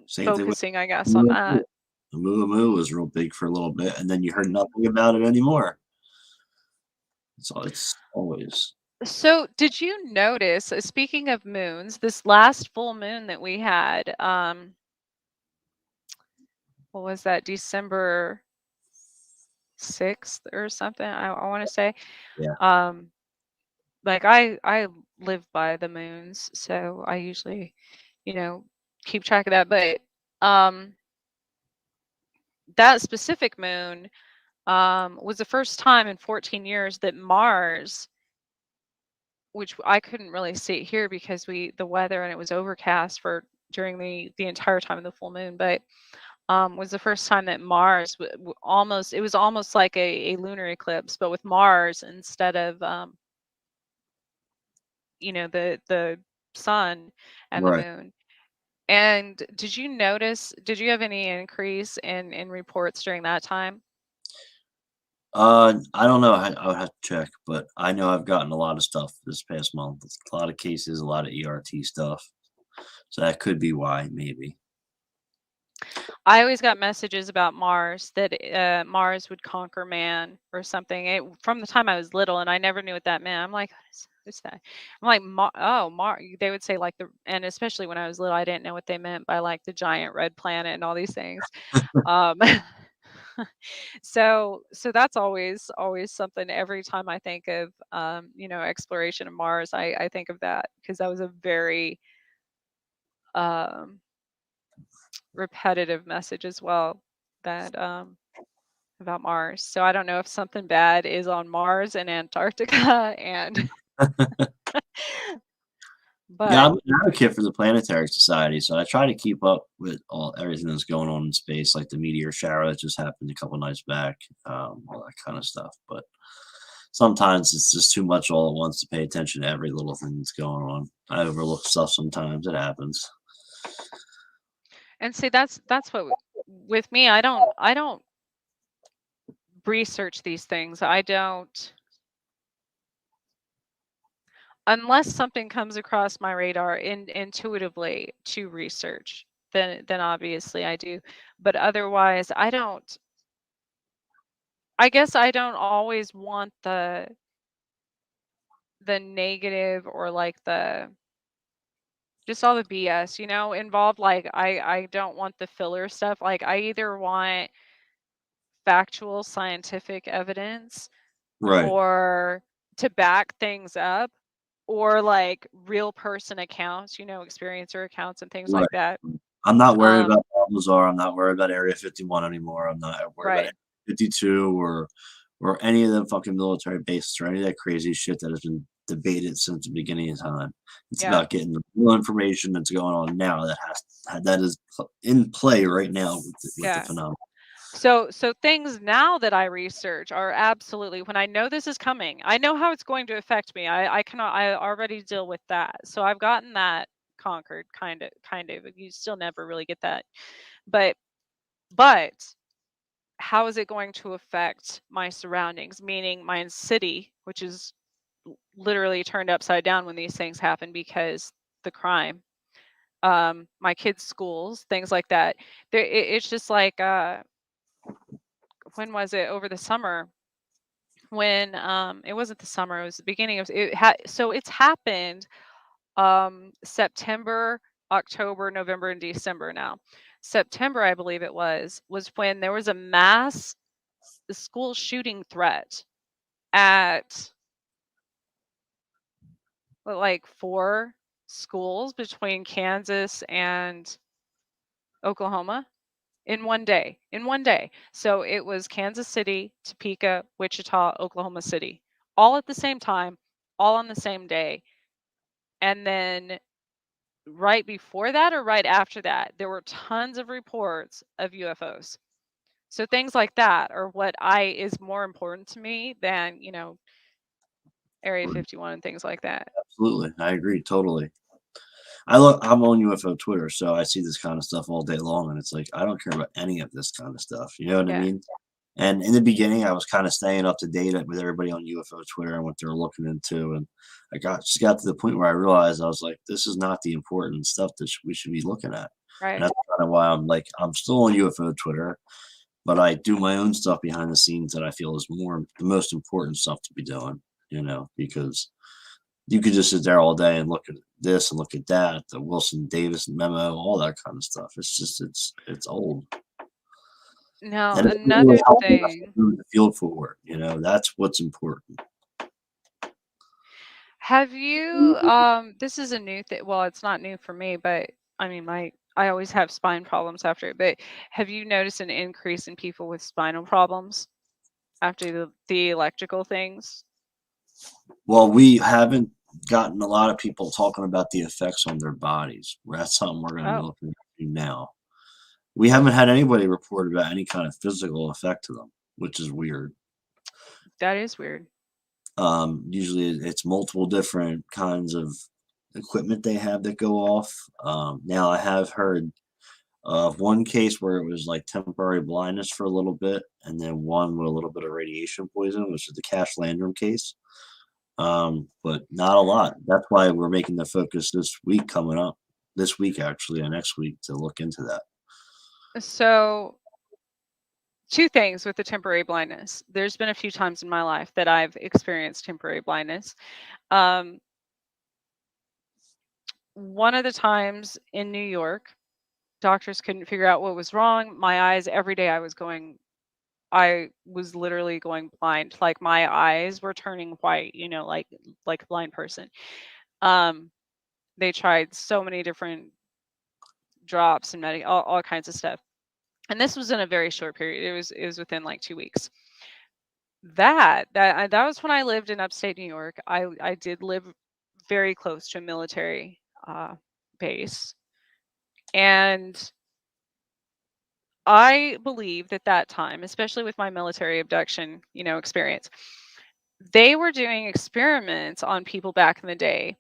Same thing with focusing, I guess, on Oumuamua. that. Oumuamua was real big for a little bit, and then you heard nothing about it anymore. So it's always So, did you notice, speaking of moons, this last full moon that we had, what was that, December 6th or something, I want to say. yeah. Um, like I live by the moons, so I usually, you know, keep track of that. But um, that specific moon was the first time in 14 years that Mars, which I couldn't really see it here because the weather and it was overcast for during the entire time of the full moon, but was the first time that Mars almost, it was almost like a lunar eclipse, but with Mars instead of the sun and the Right. moon. And did you have any increase in reports during that time? I don't know. I would have to check, but I know I've gotten a lot of stuff this past month. A lot of cases, a lot of ERT stuff. So that could be why, maybe. I always got messages about Mars, that Mars would conquer man or something. From the time I was little, and I never knew what that meant. I'm like, what's that? I'm like, oh, Mars. They would say like and especially when I was little, I didn't know what they meant by like the giant red planet and all these things. Um, so that's always something. Every time I think of exploration of Mars, I think of that because that was a very um, repetitive message as well, that about Mars. So I don't know if something bad is on Mars and Antarctica and Yeah, but I'm an advocate for the Planetary Society, so I try to keep up with everything that's going on in space, like the meteor shower that just happened a couple nights back, all that kind of stuff. But sometimes it's just too much all at once to pay attention to every little thing that's going on. I overlook stuff sometimes. It happens. and see, that's what with me, I don't research these things. I don't, unless something comes across my radar intuitively to research, then obviously I do. But otherwise, I guess I don't always want the negative or like the just all the BS, involved. Like I don't want the filler stuff. Like I either want factual scientific evidence Right. or to back things up, or like real person accounts, experiencer accounts and things Right. like that. I'm not worried Um, about Balthazar. I'm not worried about Area 51 anymore. I'm not worried about right. Area 52 or any of the fucking military bases or any of that crazy shit that has been debated since the beginning of time. It's Yeah. about getting the real information that's going on now that is in play right now with the Yeah. phenomenon. So things now that I research are absolutely, when I know this is coming, I know how it's going to affect me. I already deal with that. So I've gotten that conquered, kind of. You still never really get that. But but how is it going to affect my surroundings, meaning my city, which is literally turned upside down when these things happen because the crime, my kids' schools, things like that. It's just like when was it, over the summer, when it wasn't the summer, it was the beginning of so it's happened September, October, November, and December now. September, I believe it was when there was a mass school shooting threat at like four schools between Kansas and Oklahoma in one day. In one day. So it was Kansas City, Topeka, Wichita, Oklahoma City, all at the same time, all on the same day. And then right before that or right after that, there were tons of reports of UFOs. So things like that are what is more important to me than, Area 51 and things like that. Absolutely. I agree totally. I'm on UFO Twitter, so I see this kind of stuff all day long, and it's like I don't care about any of this kind of stuff. You know what I Yeah. mean? And in the beginning, I was kind of staying up to date with everybody on UFO Twitter and what they're looking into, and I got to the point where I realized I was like, this is not the important stuff that we should be looking at. And Right. that's kind of why I'm still on UFO Twitter, but I do my own stuff behind the scenes that I feel is the most important stuff to be doing, because you could just sit there all day and look at this and look at that, the Wilson Davis memo, all that kind of stuff. It's just it's old. Now, And it really another helped me thing, move the field forward. That's what's important. have you, this is a new thing. Well, it's not new for me, but I mean, I always have spine problems after it. But have you noticed an increase in people with spinal problems after the electrical things? Well, we haven't gotten a lot of people talking about the effects on their bodies. That's something we're going to be Oh, looking into now. We haven't had anybody report about any kind of physical effect to them, which is weird. that is weird. Usually it's multiple different kinds of equipment they have that go off. Now I have heard of one case where it was like temporary blindness for a little bit, and then one with a little bit of radiation poison, which is the Cash Landrum case. But not a lot. That's why we're making the focus this week coming up, this week actually, and next week to look into that. So, two things with the temporary blindness. There's been a few times in my life that I've experienced temporary blindness. Um, one of the times in New York, doctors couldn't figure out what was wrong. My eyes, every day I was literally going blind. Like my eyes were turning white, like a blind person. Um, they tried so many different drops and all kinds of stuff. And this was in a very short period. It was within like 2 weeks. That was when I lived in upstate New York. I did live very close to a military base, and I believe that time, especially with my military abduction, experience, they were doing experiments on people back in the day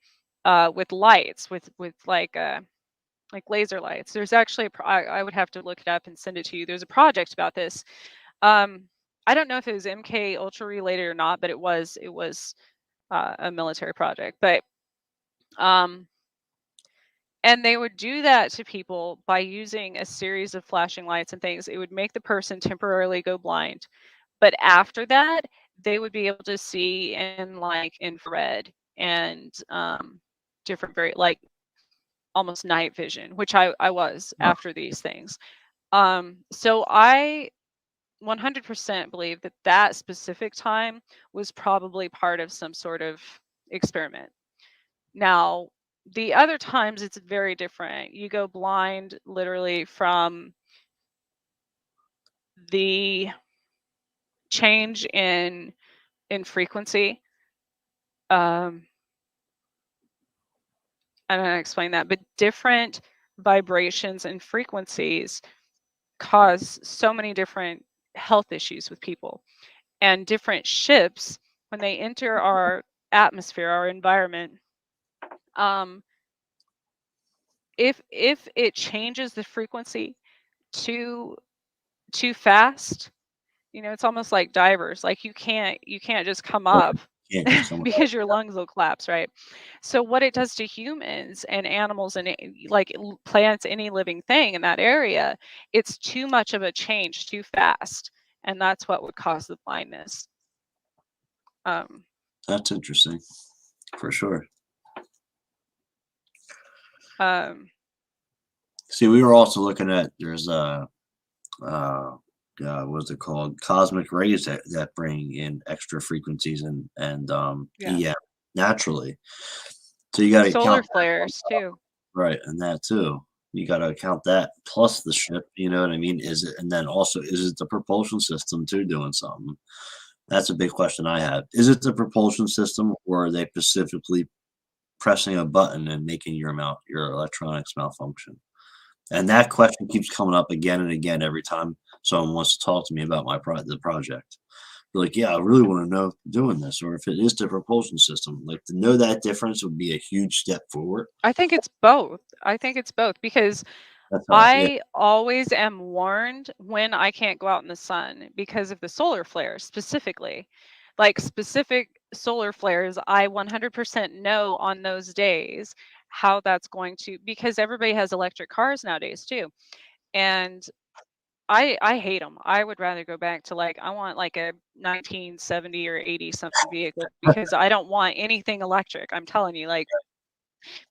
with lights, with like laser lights. There's actually I would have to look it up and send it to you. There's a project about this. Um, I don't know if it was MK Ultra related or not, but it was a military project. But um, and they would do that to people by using a series of flashing lights and things. It would make the person temporarily go blind. But after that, they would be able to see in like infrared and different, very like almost night vision, which I was Huh. after these things. So I 100% believe that specific time was probably part of some sort of experiment. Now, the other times it's very different. You go blind literally from the change in frequency. Um, I'm going to explain that, but different vibrations and frequencies cause so many different health issues with people. And different ships, when they enter our atmosphere, our environment, um, if it changes the frequency too too fast, it's almost like divers. Like you can't just come Right. up Can't just come out. because your lungs will collapse, right? So what it does to humans and animals and plants, any living thing in that area, it's too much of a change too fast, and that's what would cause the blindness. Um, That's interesting for sure. um, See, we were also looking at there's what's it called? Cosmic rays that bring in extra frequencies and yeah, EM naturally. So you got to solar count that, flares too. right, and that too. You got to count that plus the ship. You know what I mean? Is it, and then also is it the propulsion system too doing something? That's a big question I have. Is it the propulsion system, or are they specifically pressing a button and making your electronics malfunction? And that question keeps coming up again and again every time someone wants to talk to me about the project. They're like, yeah, I really want to know if I'm doing this, or if it is the propulsion system. Like, to know that difference would be a huge step forward. I think it's both. I think it's both because That's how, yeah, I always am warned when I can't go out in the sun because of the solar flares specifically. Like specific solar flares, I 100% know on those days how that's going to, because everybody has electric cars nowadays too. And I hate them. I would rather go back to, like, I want like a 1970 or 80 something vehicle, because I don't want anything electric. I'm telling you, like,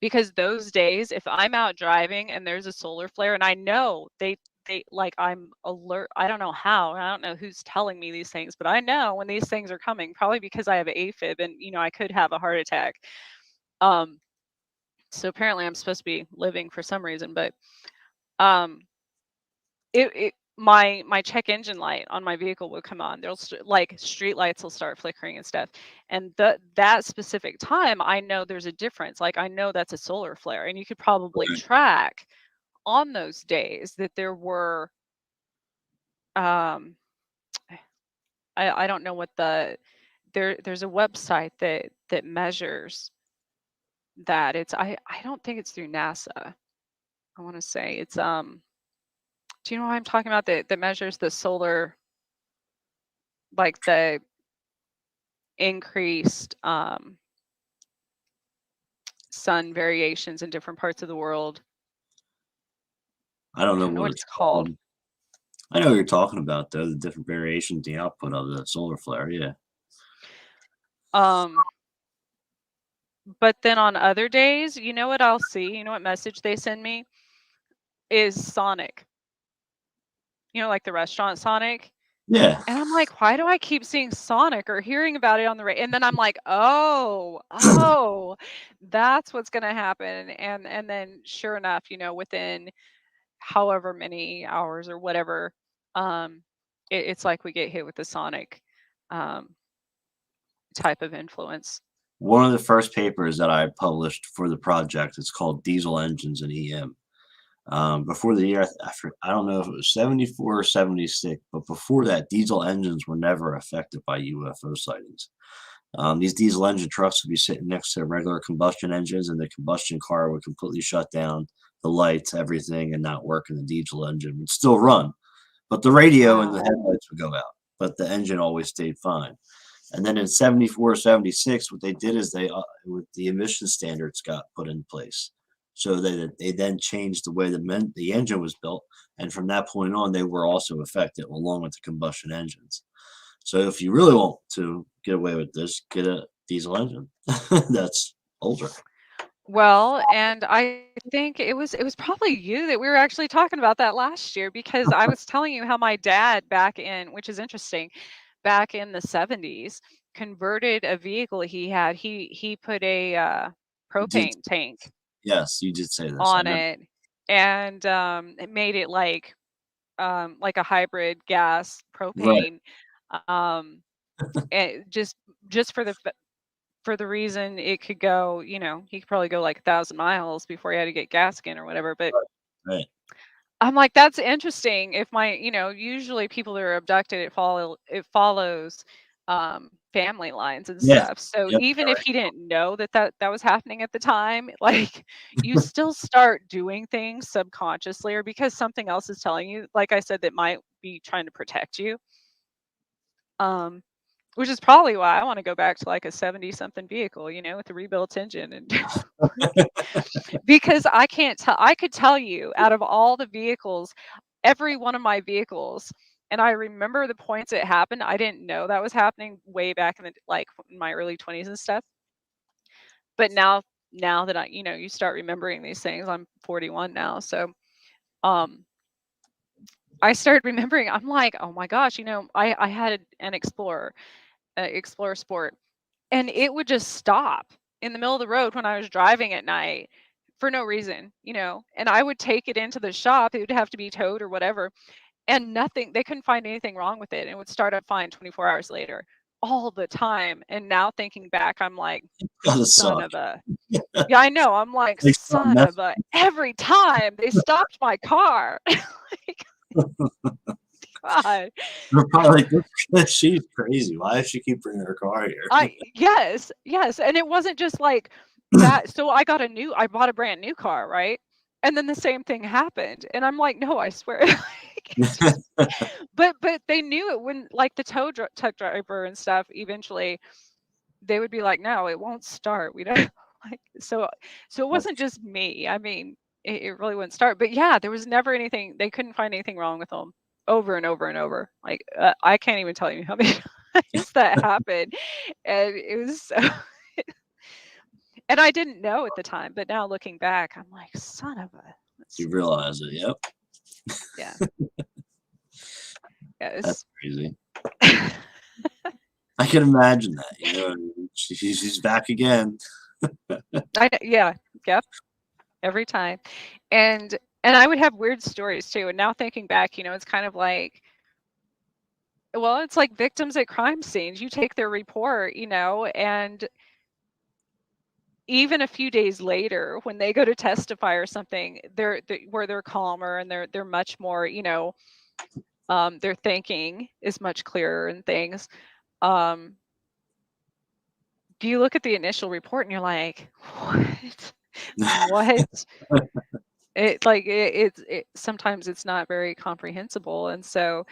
because those days, if I'm out driving and there's a solar flare, and I know they like, I'm alert. I don't know how. I don't know who's telling me these things, but I know when these things are coming, probably because I have AFib, and I could have a heart attack. Um so apparently I'm supposed to be living for some reason, but um it my check engine light on my vehicle will come on. Like, street lights will start flickering and stuff. And that specific time, I know there's a difference. Like, I know that's a solar flare, and you could probably Right. track on those days that there were um I don't know what there's a website that measures that. I don't think it's through NASA. I want to say it's do you know what I'm talking about, that measures the solar, like the increased sun variations in different parts of the world? I don't I know don't know what what it's it's called. called. I know what you're talking about though, the different variations, the output of the solar flare. Yeah. Um, but then on other days, you know what I'll see? You know what message they send me? Is Sonic. Like the restaurant Sonic. Yeah. And I'm like, why do I keep seeing Sonic or hearing about it on the radio? And then I'm like, oh, that's what's gonna happen. And then sure enough, within however many hours or whatever, it's like we get hit with the Sonic um, type of influence. One of the first papers that I published for the project, it's called Diesel Engines and EM. Before the year, I don't know if it was 74 or 76, but before that, diesel engines were never affected by UFO sightings. These diesel engine trucks would be sitting next to regular combustion engines, and the combustion car would completely shut down the lights, everything, and not work, and the diesel engine would still run. But the radio and the Wow. headlights would go out, but the engine always stayed fine. And then in 74, 76, what they did is with the emission standards got put in place. So they then changed the way the engine was built. And from that point on, they were also affected along with the combustion engines. So if you really want to get away with this, get a diesel engine that's older. Well, and I think it was probably you that we were actually talking about that last year, because I was telling you how my dad, back in, which is interesting, back in the 70s, converted a vehicle he had. He put a You did, propane tank yes, you did say this. I on know. it, and it made it like a hybrid gas Right, propane, um and just for the reason it could go, he could probably go like 1,000 miles before he had to get gas again or whatever. But right. I'm like, that's interesting. If usually people that are abducted, it follows family lines and Yeah. stuff. So Yep. even if he didn't know that was happening at the time, like, you still start doing things subconsciously, or because something else is telling you, like I said, that might be trying to protect you. Um, which is probably why I want to go back to like a 70 something vehicle, with a rebuilt engine, and because I could tell you, out of all the vehicles, every one of my vehicles, and I remember the points it happened. I didn't know that was happening way back in my early 20s and stuff. But now that you start remembering these things. I'm 41 now, so um I started remembering. I'm like, oh my gosh, I had an Explorer Sport, and it would just stop in the middle of the road when I was driving at night for no reason. And I would take it into the shop. It would have to be towed or whatever, and they couldn't find anything wrong with it. And it would start up fine 24 hours later, all the time. And now thinking back, I'm like, Gotta son suck. of a, yeah, I know. I'm like, They start son of a, every time they stopped my car. Like, God. they're probably like, she's crazy. Why does she keep bringing her car here? Yes, yes, and it wasn't just like that. So I bought a brand new car, right? And then the same thing happened, and I'm like, no, I swear. Like, it's just, but they knew it when, like, the truck driver and stuff. Eventually, they would be like, no, it won't start. We don't. Like, so it wasn't just me. I mean, it really wouldn't start. But yeah, there was never anything. They couldn't find anything wrong with them over and over and over. Like, I can't even tell you how many times that happened, and it was so. And I didn't know at the time, but now looking back, I'm like, son of a. You realize it. Yep. Yeah. Yeah. That's crazy. I can imagine that. You know, she's back again. Yeah. Yep. Every time. And I would have weird stories too. And now thinking back, it's kind of like, well, it's like victims at crime scenes. You take their report, and even a few days later when they go to testify or something, where they're calmer and they're much more, their thinking is much clearer and things. Do you look at the initial report and you're like, what? What? It sometimes it's not very comprehensible. And so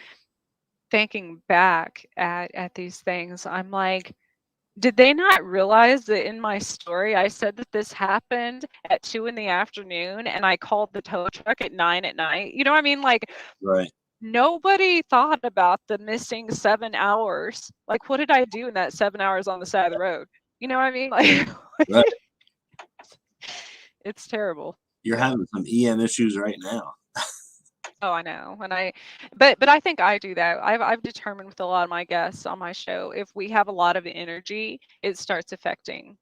thinking back at these things, I'm like, did they not realize that in my story I said that this happened at 2 in the afternoon and I called the tow truck at 9 at night? You know what I mean? Like, Right. nobody thought about the missing 7 hours. Like, what did I do in that 7 hours on the side of the road? You know what I mean? Like, Right. it's terrible. You're having some EM issues right now. Oh, I know. But I think I do that. I've determined with a lot of my guests on my show, if we have a lot of energy, it starts affecting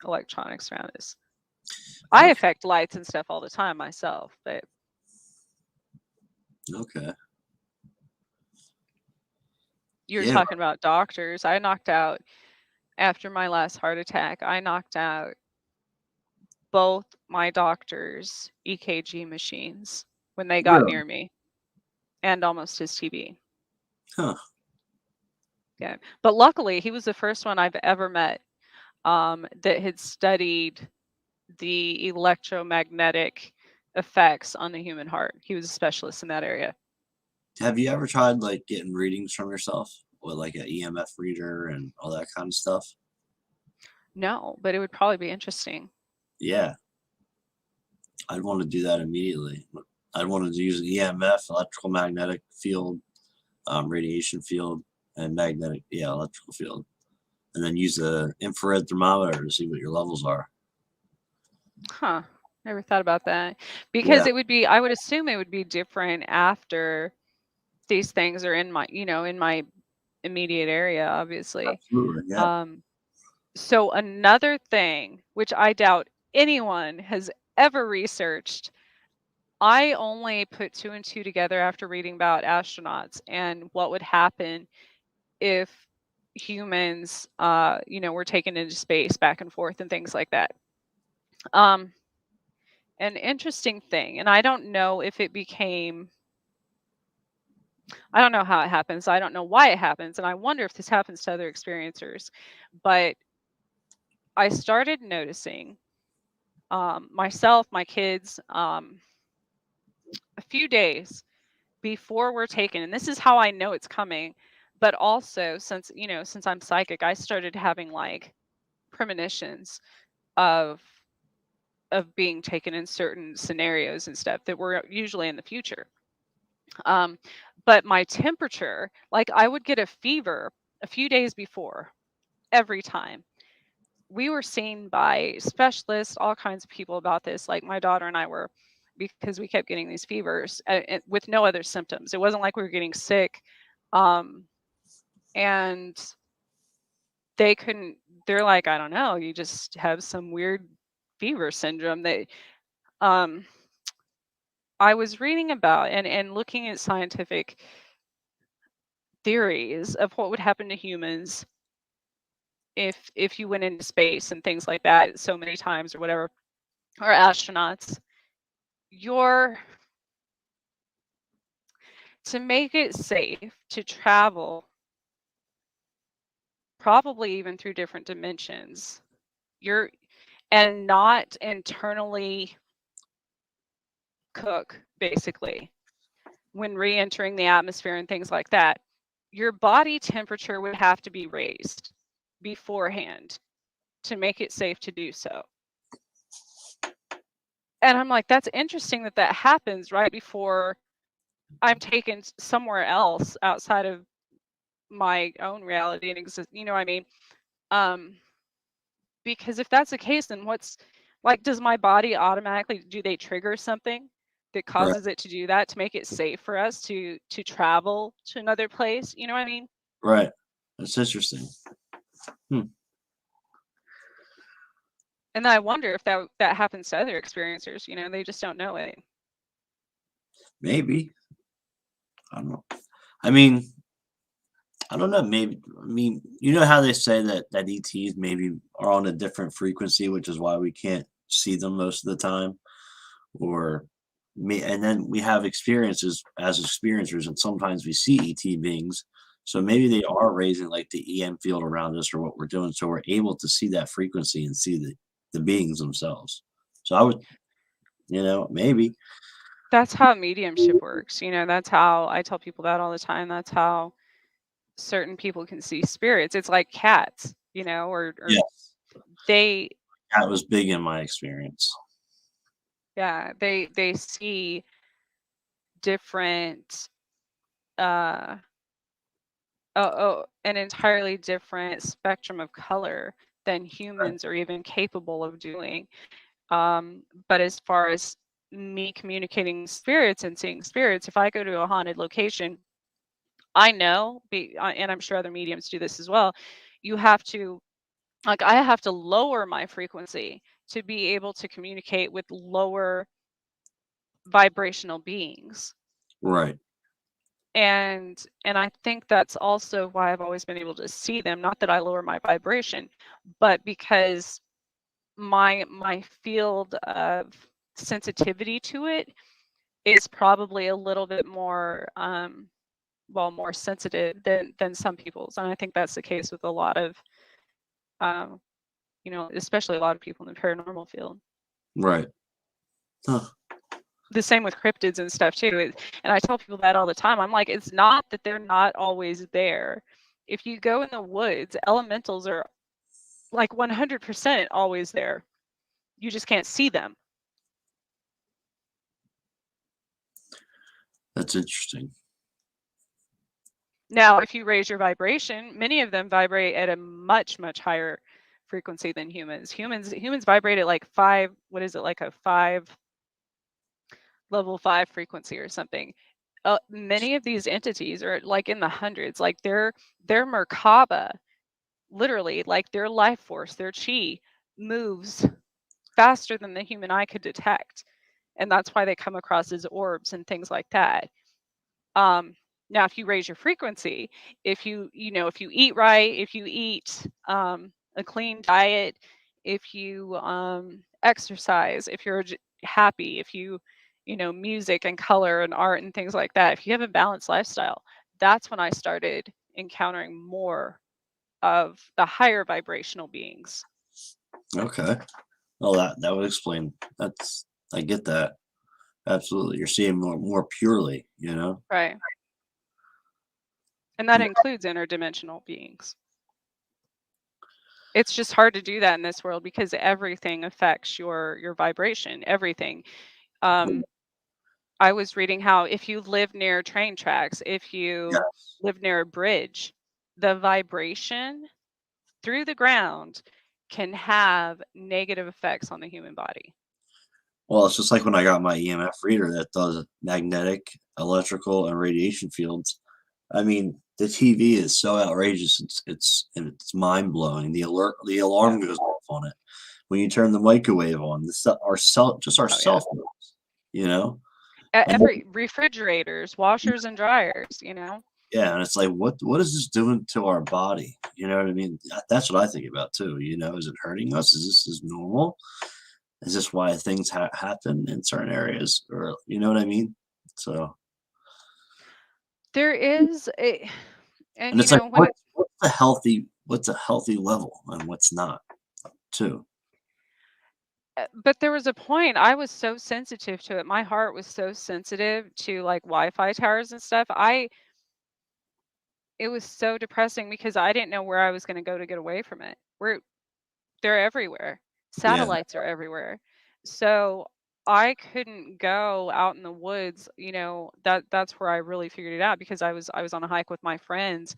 electronics around us. I affect lights and stuff all the time myself, but Okay. you're Yeah. talking about doctors. I knocked out, after my last heart attack, I knocked out both my doctors' EKG machines when they got Really? near me, and almost his TB. Huh. Yeah. But luckily, he was the first one I've ever met that had studied the electromagnetic effects on the human heart. He was a specialist in that area. Have you ever tried like getting readings from yourself with like an EMF reader and all that kind of stuff? No, but it would probably be interesting. Yeah. I'd want to do that immediately. I'd want to use an EMF, electrical magnetic field, radiation field, and electrical field, and then use the infrared thermometer to see what your levels are. Huh. Never thought about that. Because Yeah, it would be, I would assume it would be different after these things are in my immediate area, obviously. absolutely. Yeah. So another thing, which I doubt anyone has ever researched, I only put 2 and 2 together after reading about astronauts and what would happen if humans, were taken into space back and forth and things like that. An interesting thing, and I don't know if it became, I don't know how it happens. I don't know why it happens. And I wonder if this happens to other experiencers. But I started noticing myself, my kids, a few days before we're taken, and this is how I know it's coming. But also, since I'm psychic, I started having like premonitions of being taken in certain scenarios and stuff that were usually in the future. But my temperature, like I would get a fever a few days before every time. We were seen by specialists, all kinds of people about this. Like my daughter and I were, because we kept getting these fevers with no other symptoms. It wasn't like we were getting sick. And they're like, I don't know, you just have some weird fever syndrome. Um, I was reading about and looking at scientific theories of what would happen to humans if you went into space and things like that so many times or whatever, or astronauts. To make it safe to travel, probably even through different dimensions, and not internally cook, basically, when re-entering the atmosphere and things like that, your body temperature would have to be raised beforehand to make it safe to do so. And I'm like, that's interesting that that happens right before I'm taken somewhere else outside of my own reality and exist. You know what I mean? Um, because if that's the case, then what's like, does my body automatically, do they trigger something that Right. causes it to do that to make it safe for us to travel to another place? You know what I mean? Right. That's interesting. Hmm. And I wonder if that happens to other experiencers. You know, they just don't know it. Maybe. I don't know. I mean, I don't know. Maybe. I mean, you know how they say that ETs maybe are on a different frequency, which is why we can't see them most of the time, or me. And then we have experiences as experiencers, and sometimes we see ET beings. So maybe they are raising like the EM field around us, or what we're doing, so we're able to see that frequency and see the beings themselves. So I would, maybe. That's how mediumship works. You know, that's how I tell people that all the time. That's how certain people can see spirits. It's like cats, you know, or Yeah, they, that was big in my experience. yeah, they see different uh an entirely different spectrum of color than Right. humans are even capable of doing. But as far as me communicating spirits and seeing spirits, if I go to a haunted location, I know, and I'm sure other mediums do this as well, you have to, like, I have to lower my frequency to be able to communicate with lower vibrational beings. Right. And I think that's also why I've always been able to see them. Not that I lower my vibration, but because my field of sensitivity to it is probably a little bit more well, more sensitive than some people's. And I think that's the case with a lot of um, you know, especially a lot of people in the paranormal field. Right. Huh. The same with cryptids and stuff too. And I tell people that all the time. I'm like, it's not that they're not always there. If you go in the woods, elementals are like 100% always there. You just can't see them. That's interesting. Now, if you raise your vibration, many of them vibrate at a much, much higher frequency than humans. Humans vibrate at like five, what is it, like a level 5 frequency or something. Many of these entities are like in the hundreds. Like their Merkaba, literally, like their life force, their chi moves faster than the human eye could detect, and that's why they come across as orbs and things like that. Um, Now, if you raise your frequency, if you eat right, if you eat a clean diet, if you exercise, if you're happy, if you music and color and art and things like that, if you have a balanced lifestyle, that's when I started encountering more of the higher vibrational beings. Okay. Well, that would explain. I get that. Absolutely. You're seeing more purely. Right. And that includes interdimensional beings. It's just hard to do that in this world because everything affects your vibration, everything. Um, I was reading how if you live near train tracks, if Yeah. you live near a bridge, the vibration through the ground can have negative effects on the human body. Well, it's just like when I got my EMF reader that does magnetic, electrical, and radiation fields. I mean, the TV is so outrageous. It's mind blowing. The Yeah. alarm goes off on it when you turn the microwave on. Our Oh yeah. cell phones, you know. And Every refrigerators, washers and dryers, you know. yeah, and it's like, what is this doing to our body? You know what I mean? That's what I think about too. Is it hurting us? Is normal? Is this why things happen in certain areas, or you know what I mean? So, There is a, and and you it's like, know, when it, what's a healthy level, and what's not, too. but there was a point I was so sensitive to it. My heart was so sensitive to like Wi-Fi towers and stuff. It was so depressing because I didn't know where I was going to go to get away from it. Where they're everywhere. Yeah. Satellites are everywhere. So I couldn't go out in the woods, that's where I really figured it out because I was on a hike with my friends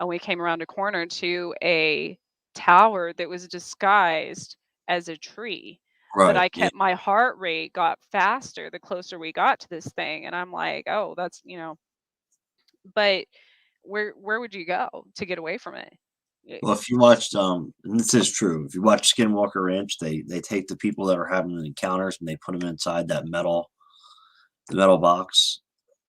and we came around a corner to a tower that was disguised as a tree. But Right. I Yeah. kept my heart rate got faster the closer we got to this thing. And I'm like, oh, but where would you go to get away from it? Y- Well, if you watched, and this is true, if you watch Skinwalker Ranch, they take the people that are having the encounters and they put them inside that the metal box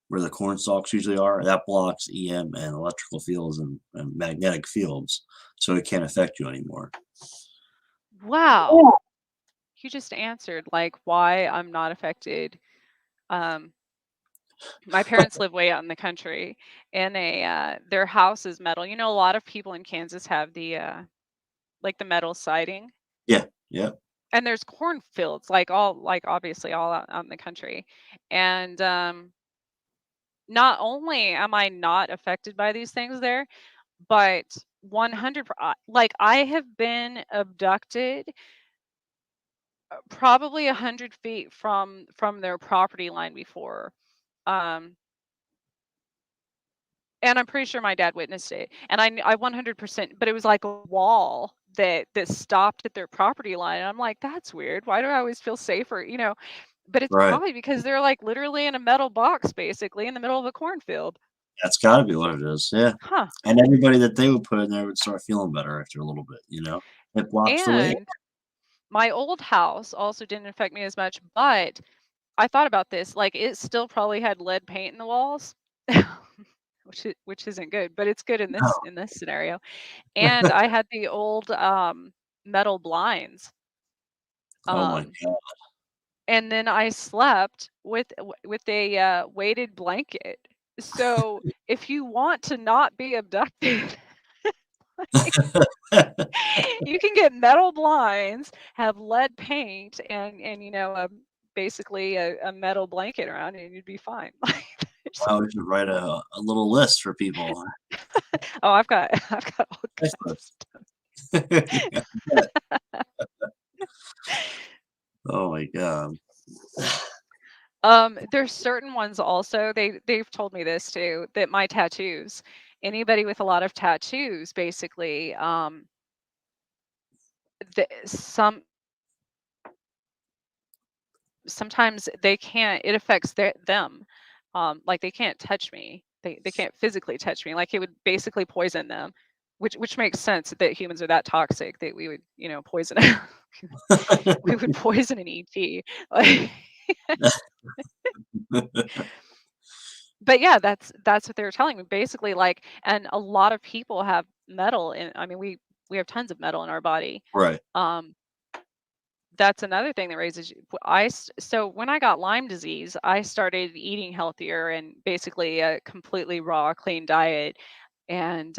where the corn stalks usually are. That blocks EM and electrical fields and magnetic fields, so it can't affect you anymore. Wow. You just answered like why I'm not affected. Um, my parents live way out in the country, and their house is metal. A lot of people in Kansas have like the metal siding, Yeah. Yeah. and there's cornfields, like obviously all out in the country, and not only am I not affected by these things there, but 100 like I have been abducted probably 100 feet from their property line before. Um, and I'm pretty sure my dad witnessed it. And I 100%, but it was like a wall that stopped at their property line. And I'm like, that's weird. Why do I always feel safer? But it's Right. probably because they're like literally in a metal box, basically in the middle of a cornfield. That's gotta be what it is. Yeah. Huh. And everybody that they would put in there would start feeling better after a little bit, you know? It blocks the way. And my old house also didn't affect me as much, but I thought about this. Like it still probably had lead paint in the walls. Which isn't good, but it's good in No. this scenario. And I had the old, metal blinds, Oh my um, god. and then I slept with a, weighted blanket. So, if you want to not be abducted, you can get metal blinds, have lead paint, and basically a metal blanket around, and you'd be fine. Like, there's Wow, we should write a little list for people. oh, I've got all kinds of Excellent. stuff. Yeah. Oh my god. There's certain ones also, they've told me this too, that my tattoos, anybody with a lot of tattoos, basically, the, sometimes they can't, it affects them. Like they can't touch me. They can't physically touch me. Like it would basically poison them, which makes sense that humans are that toxic that we would, poison we would poison an ET. Like, but yeah, that's what they were telling me. Basically, like, and a lot of people have metal in. I mean, we have tons of metal in our body. Right. Um, that's another thing that raises you. So when I got Lyme disease, I started eating healthier and basically a completely raw, clean diet and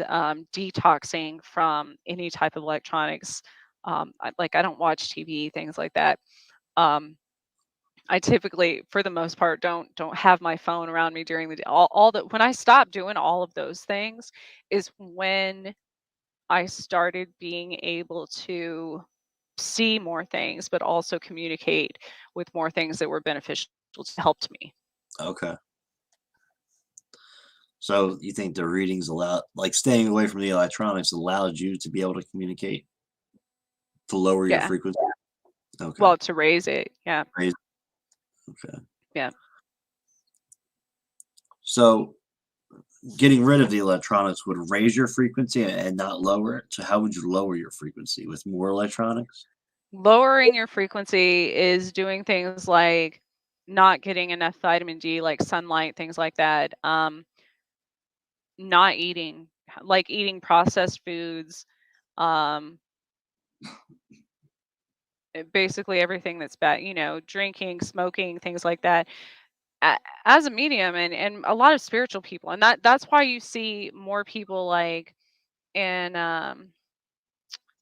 detoxing from any type of electronics. Like I don't watch TV, things like that. Um, I typically, for the most part, don't have my phone around me during the day. All that when I stopped doing all of those things is when I started being able to see more things, but also communicate with more things that were beneficial to helped me. Okay. So you think the readings allow like staying away from the electronics allowed you to be able to communicate, to lower your Yeah. frequency? Okay. Well, to raise it. Yeah. Raise okay. Yeah. So getting rid of the electronics would raise your frequency and not lower it. So how would you lower your frequency with more electronics? Lowering your frequency is doing things like not getting enough vitamin D, like sunlight, things like that. Not eating, like eating processed foods, um, basically everything that's bad, drinking, smoking, things like that. As a medium and a lot of spiritual people, and that's why you see more people like in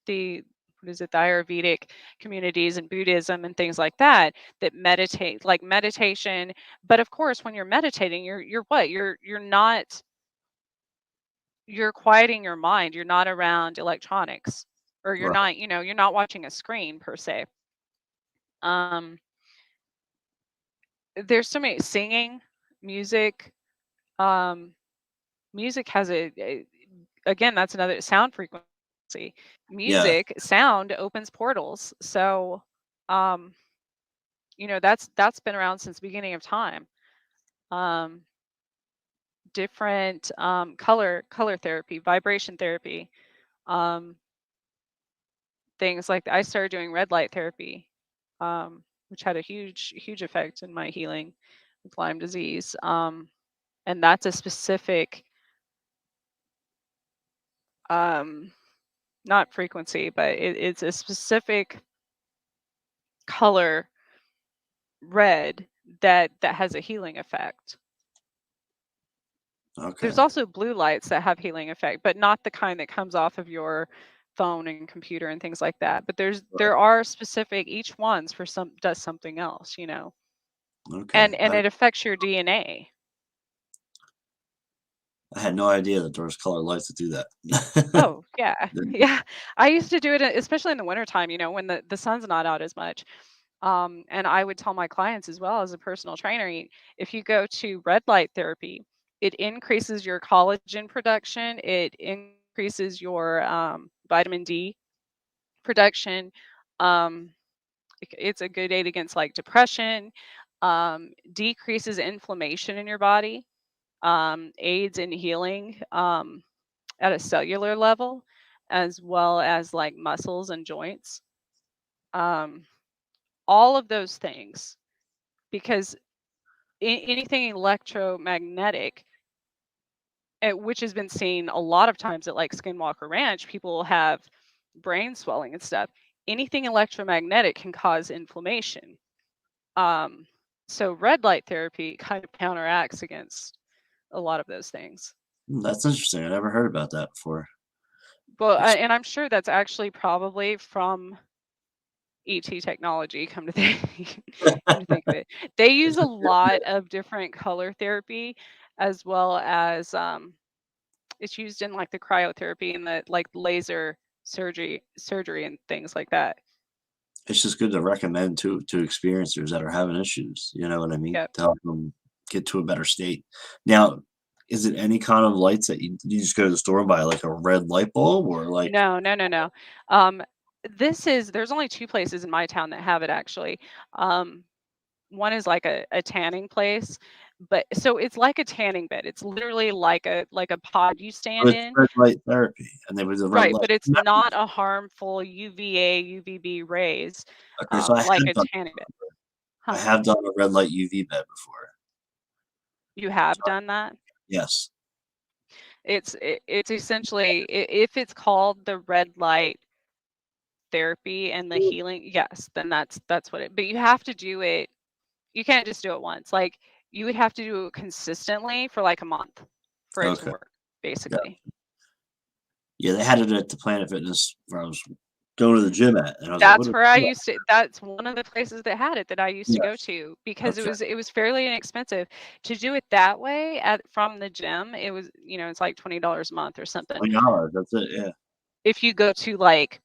the what is it, the Ayurvedic communities and Buddhism and things like that that meditate, like meditation. But of course, when you're meditating, you're what? You're not, you're quieting your mind. You're not around electronics. or you're Right. not, you're not watching a screen per se. Um, there's so many singing, music. Um, music has again, that's another sound frequency. Yeah. Music, sound opens portals. So, um, that's been around since the beginning of time. Um, different color therapy, vibration therapy, um, things like I started doing red light therapy, which had a huge effect in my healing with Lyme disease. And that's a specific, um, not frequency, but it's a specific color, red, that has a healing effect. Okay. There's also blue lights that have healing effect, but not the kind that comes off of your phone and computer and things like that. But there are specific, each one's for some does something else, Okay. and it affects your DNA. I had no idea that there was color lights to do that. Oh, yeah. Yeah. I used to do it, especially in the wintertime, when the sun's not out as much. And I would tell my clients as well as a personal trainer, if you go to red light therapy, it increases your collagen production, it increases your vitamin D production. Um, it's a good aid against like depression, decreases inflammation in your body, aids in healing at a cellular level, as well as like muscles and joints. Um, all of those things, because anything electromagnetic, which has been seen a lot of times at like Skinwalker Ranch, people will have brain swelling and stuff. Anything electromagnetic can cause inflammation. Um, so red light therapy kind of counteracts against a lot of those things. That's interesting. I never heard about that before. Well, Ex- and I'm sure that's actually probably from ET technology. Come to think, come to think of it, they use a lot of different color therapy, as well as it's used in like the cryotherapy and the like laser surgery and things like that. It's just good to recommend to experiencers that are having issues, you know what I mean? Yep. To help them get to a better state. Now, is it any kind of lights that you just go to the store and buy, like, a red light bulb or, like No, no, no, no. Um, there's only two places in my town that have it actually. Um, one is like a tanning place, but so it's like a tanning bed. It's literally like a pod you oh, stand it's in. red light therapy, and there was a red Right, light but it's not a harmful UVA, UVB rays, okay, so like a tanning bed. I Huh? have done a red light UV bed before. You have So, done that? yes. It's essentially, if it's called the red light therapy and the healing, yes, then that's what it. But you have to do it. You can't just do it once. Like you would have to do it consistently for like a month for it to Okay. work, Yeah. basically. Yeah, they had it at the Planet Fitness where I was going to the gym at, and I was like, "What That's is where I that?" used to. That's one of the places that had it that I used to go Yes. to because it Okay. was fairly inexpensive to do it that way at from the gym. It was, it's like $20 a month or something. $20, that's it, yeah. If you go to like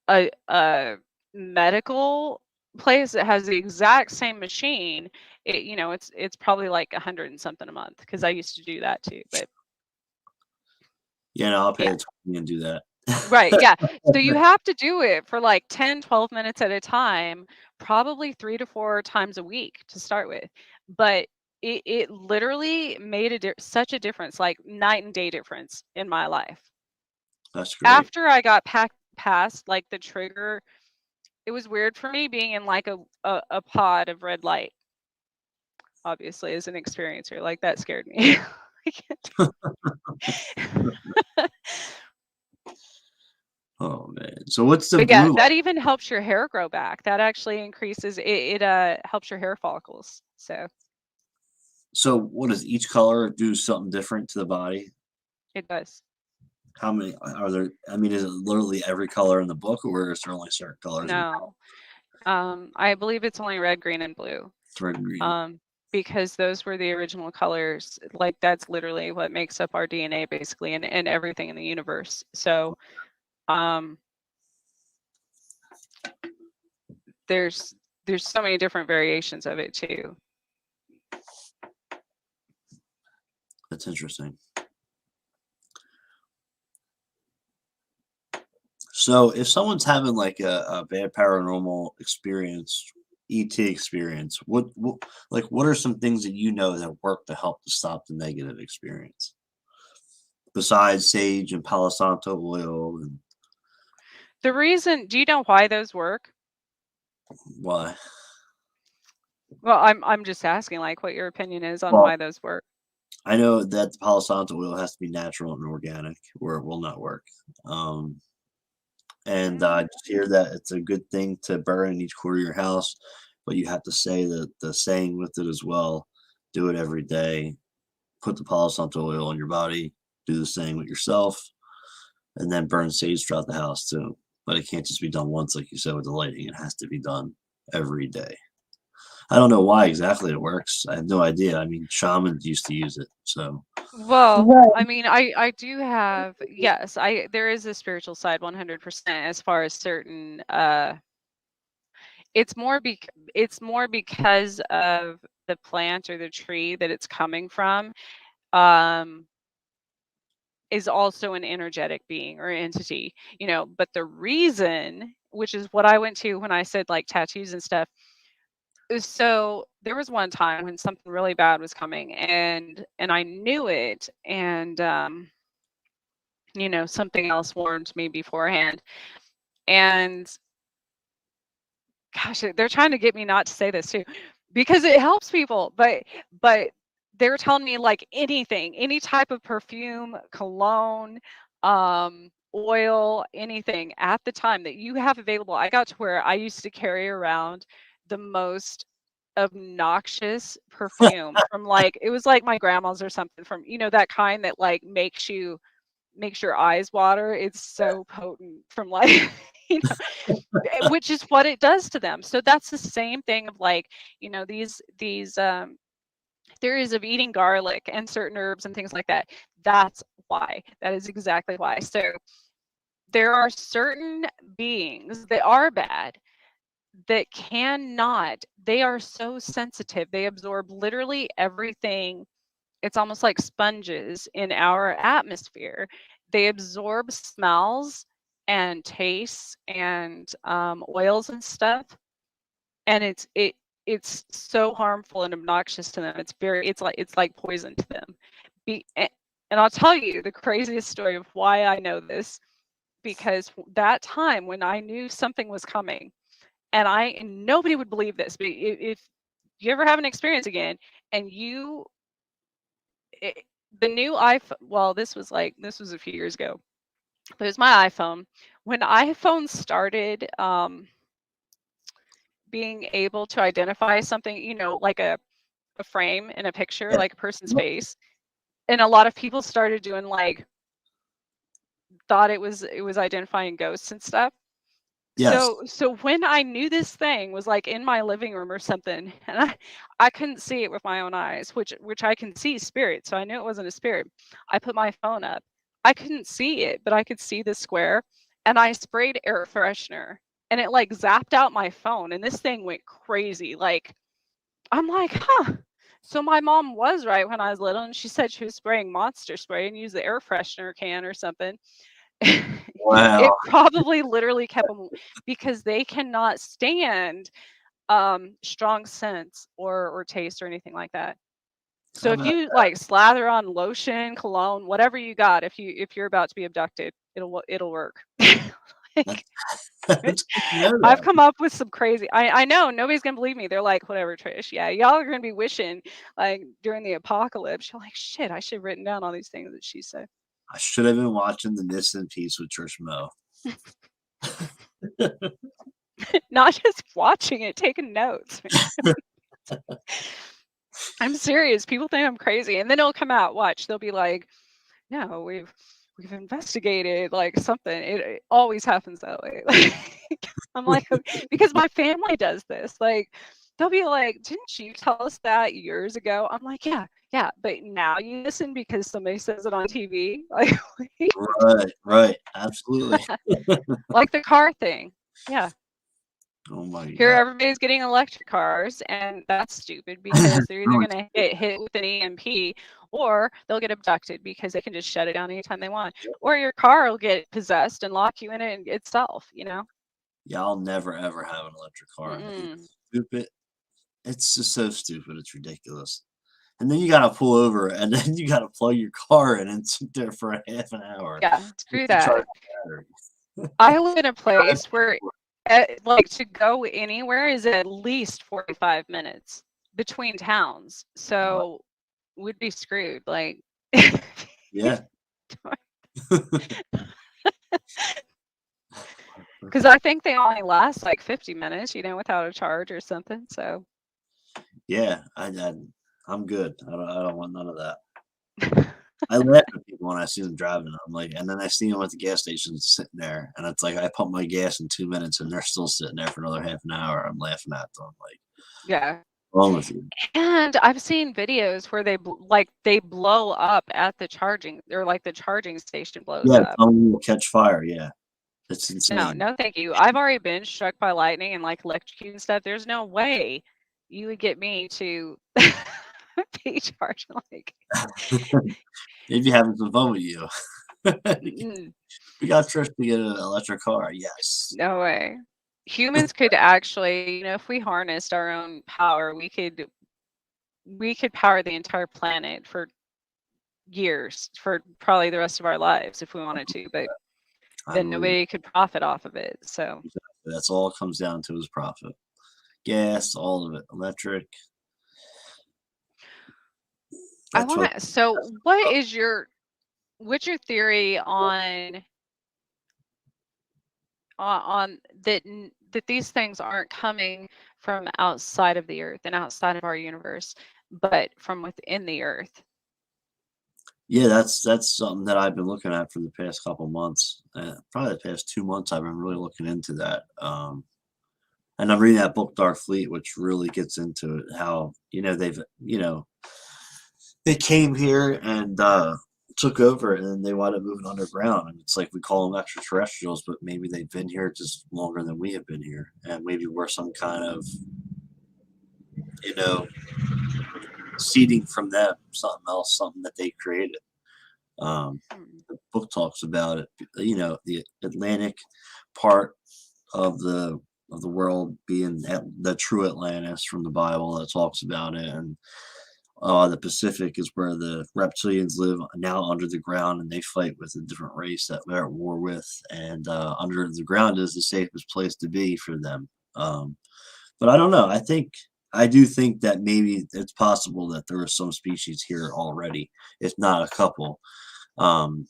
a medical place that has the exact same machine, it's probably like 100 and something a month because I used to do that too. But Yeah, no, I'll pay yeah, the 20 and do that. right. Yeah. So you have to do it for like 10, 12 minutes at a time, probably 3 to 4 times a week to start with. But it literally made such a difference, like night and day difference in my life. That's great. After I got past like the trigger, it was weird for me being in like a pod of red light, obviously, as an experiencer. Like that scared me. Oh, man. So what's the But yeah, blue that light? even helps your hair grow back. That actually increases it, helps your hair follicles. So So what does each color do something different to the body? it does. How many are there? I mean, is it literally every color in the book, or is there only certain colors in the book? No. I believe it's only red, green, and blue. Red and green. Um, because those were the original colors. Like that's literally what makes up our DNA basically and everything in the universe. So um there's so many different variations of it too. That's interesting. So if someone's having like a bad paranormal experience, ET experience, what are some things that you know that work to help to stop the negative experience? Besides sage and Palo Santo oil, and The reason, do you know why those work? why? Well, I'm just asking, like, what your opinion is on Well, why those work. I know that the Palo Santo oil has to be natural and organic, or it will not work. And I Mm. just hear that it's a good thing to burn in each corner of your house, but you have to say the saying with it as well. Do it every day. Put the Palo Santo oil on your body. Do the same with yourself, and then burn sage throughout the house too. But it can't just be done once, like you said, with the lighting. It has to be done every day. I don't know why exactly it works. I have no idea. I mean, shamans used to use it, so Well, right. I mean, I do have, yes, there is a spiritual side 100% as far as certain it's more because of the plant or the tree that it's coming from, um is also an energetic being or entity, but the reason, which is what I went to when I said like tattoos and stuff. So there was one time when something really bad was coming, and I knew it, and something else warned me beforehand. And gosh, they're trying to get me not to say this too, because it helps people. But they're telling me like anything, any type of perfume, cologne, oil, anything at the time that you have available. I got to where I used to carry around the most obnoxious perfume from, like, it was like my grandma's or something, from that kind that like makes your eyes water. It's so potent, from like you which is what it does to them. So that's the same thing of like, these theories of eating garlic and certain herbs and things like that. That's why. That is exactly why. So there are certain beings that are bad that cannot, they are so sensitive. They absorb literally everything. It's almost like sponges in our atmosphere. They absorb smells and tastes and oils and stuff, and it's so harmful and obnoxious to them. It's like poison to them. And I'll tell you the craziest story of why I know this, because that time when I knew something was coming, and nobody would believe this, but if you ever have an experience again, and it, the new iPhone, well, this was a few years ago, but it was my iPhone. When iPhone started being able to identify something, like a frame in a picture, Yeah. like a person's face, and a lot of people started doing like, thought it was identifying ghosts and stuff. Yes. So when I knew this thing was like in my living room or something, and I couldn't see it with my own eyes, which I can see spirit, so I knew it wasn't a spirit. I put my phone up. I couldn't see it, but I could see the square, and I sprayed air freshener, and it like zapped out my phone, and this thing went crazy. Like, I'm like, huh. So my mom was right when I was little, and she said she was spraying monster spray and used the air freshener can or something. Wow. It probably literally kept them, because they cannot stand strong scents or taste or anything like that. So How if about you like slather on lotion, cologne, whatever you got, if you're about to be abducted, it'll work. that? Like, That's good to know I've that. come up with some crazy. I know nobody's gonna believe me. They're like, whatever, Trish. Yeah, y'all are gonna be wishing like during the apocalypse. You're like, shit, I should have written down all these things that she said. I should have been watching the Missing Piece with Trish Mo. Not just watching it, taking notes. I'm serious. People think I'm crazy, and then it'll come out. Watch, they'll be like, "No, we've investigated like something." It always happens that way. Like, I'm like, because my family does this. Like, they'll be like, "Didn't you tell us that years ago?" I'm like, "Yeah, yeah, but now you listen because somebody says it on TV." Like, Right, right, absolutely. like the car thing. Yeah. Oh my Here, God. everybody's getting electric cars, and that's stupid because they're either going to get hit with an EMP or they'll get abducted because they can just shut it down anytime they want. Or your car will get possessed and lock you in it itself, you know? Yeah, I'll never ever have an electric car. Mm-mm. It's stupid. It's just so stupid. It's ridiculous. And then you gotta pull over, and then you gotta plug your car in and sit there for a half an hour Yeah, just screw to charge that. the battery. I live in a place where, like, to go anywhere is at least 45 minutes between towns. Uh, So we'd be screwed. Like, yeah. because I think they only last like 50 minutes, you know, without a charge or something. So, Yeah, I'm good. I don't want none of that. I laugh at people when I see them driving. I'm like, and then I see them at the gas station sitting there, and it's like I pump my gas in 2 minutes, and they're still sitting there for another half an hour. I'm laughing at them. Like, yeah. what's wrong with you? And I've seen videos where they blow up at the charging, or like the charging station blows Yeah, up. telling you to catch fire. Yeah, it's No, insane. no, thank you. I've already been struck by lightning and like electrocuted and stuff. There's no way you would get me to be charged like Maybe having some fun with you. mm, We got Trish to get an electric car. Yes. no way. Humans could actually, you know, if we harnessed our own power, we could power the entire planet for years, for probably the rest of our lives if we wanted to, but I then believe it. nobody could profit off of it. So That's all it comes down to is profit. Gas, all of it. Electric. I That's what. want to. So, what's your theory on that these things aren't coming from outside of the Earth and outside of our universe, but from within the Earth? Yeah, that's something that I've been looking at for the past couple months. Probably the past 2 months, I've been really looking into that. And I'm reading that book, Dark Fleet, which really gets into it. How they came here and took over, and then they wound up moving underground. And it's like we call them extraterrestrials, but maybe they've been here just longer than we have been here, and maybe we're some kind of you know seeding from them, something else, something that they created. Hmm. The book talks about it. The Atlantic part of the world being the true Atlantis from the Bible that talks about it, and the Pacific is where the reptilians live now under the ground, and they fight with a different race that they're at war with, and under the ground is the safest place to be for them. But I don't know. I do think that maybe it's possible that there are some species here already, if not a couple. Um,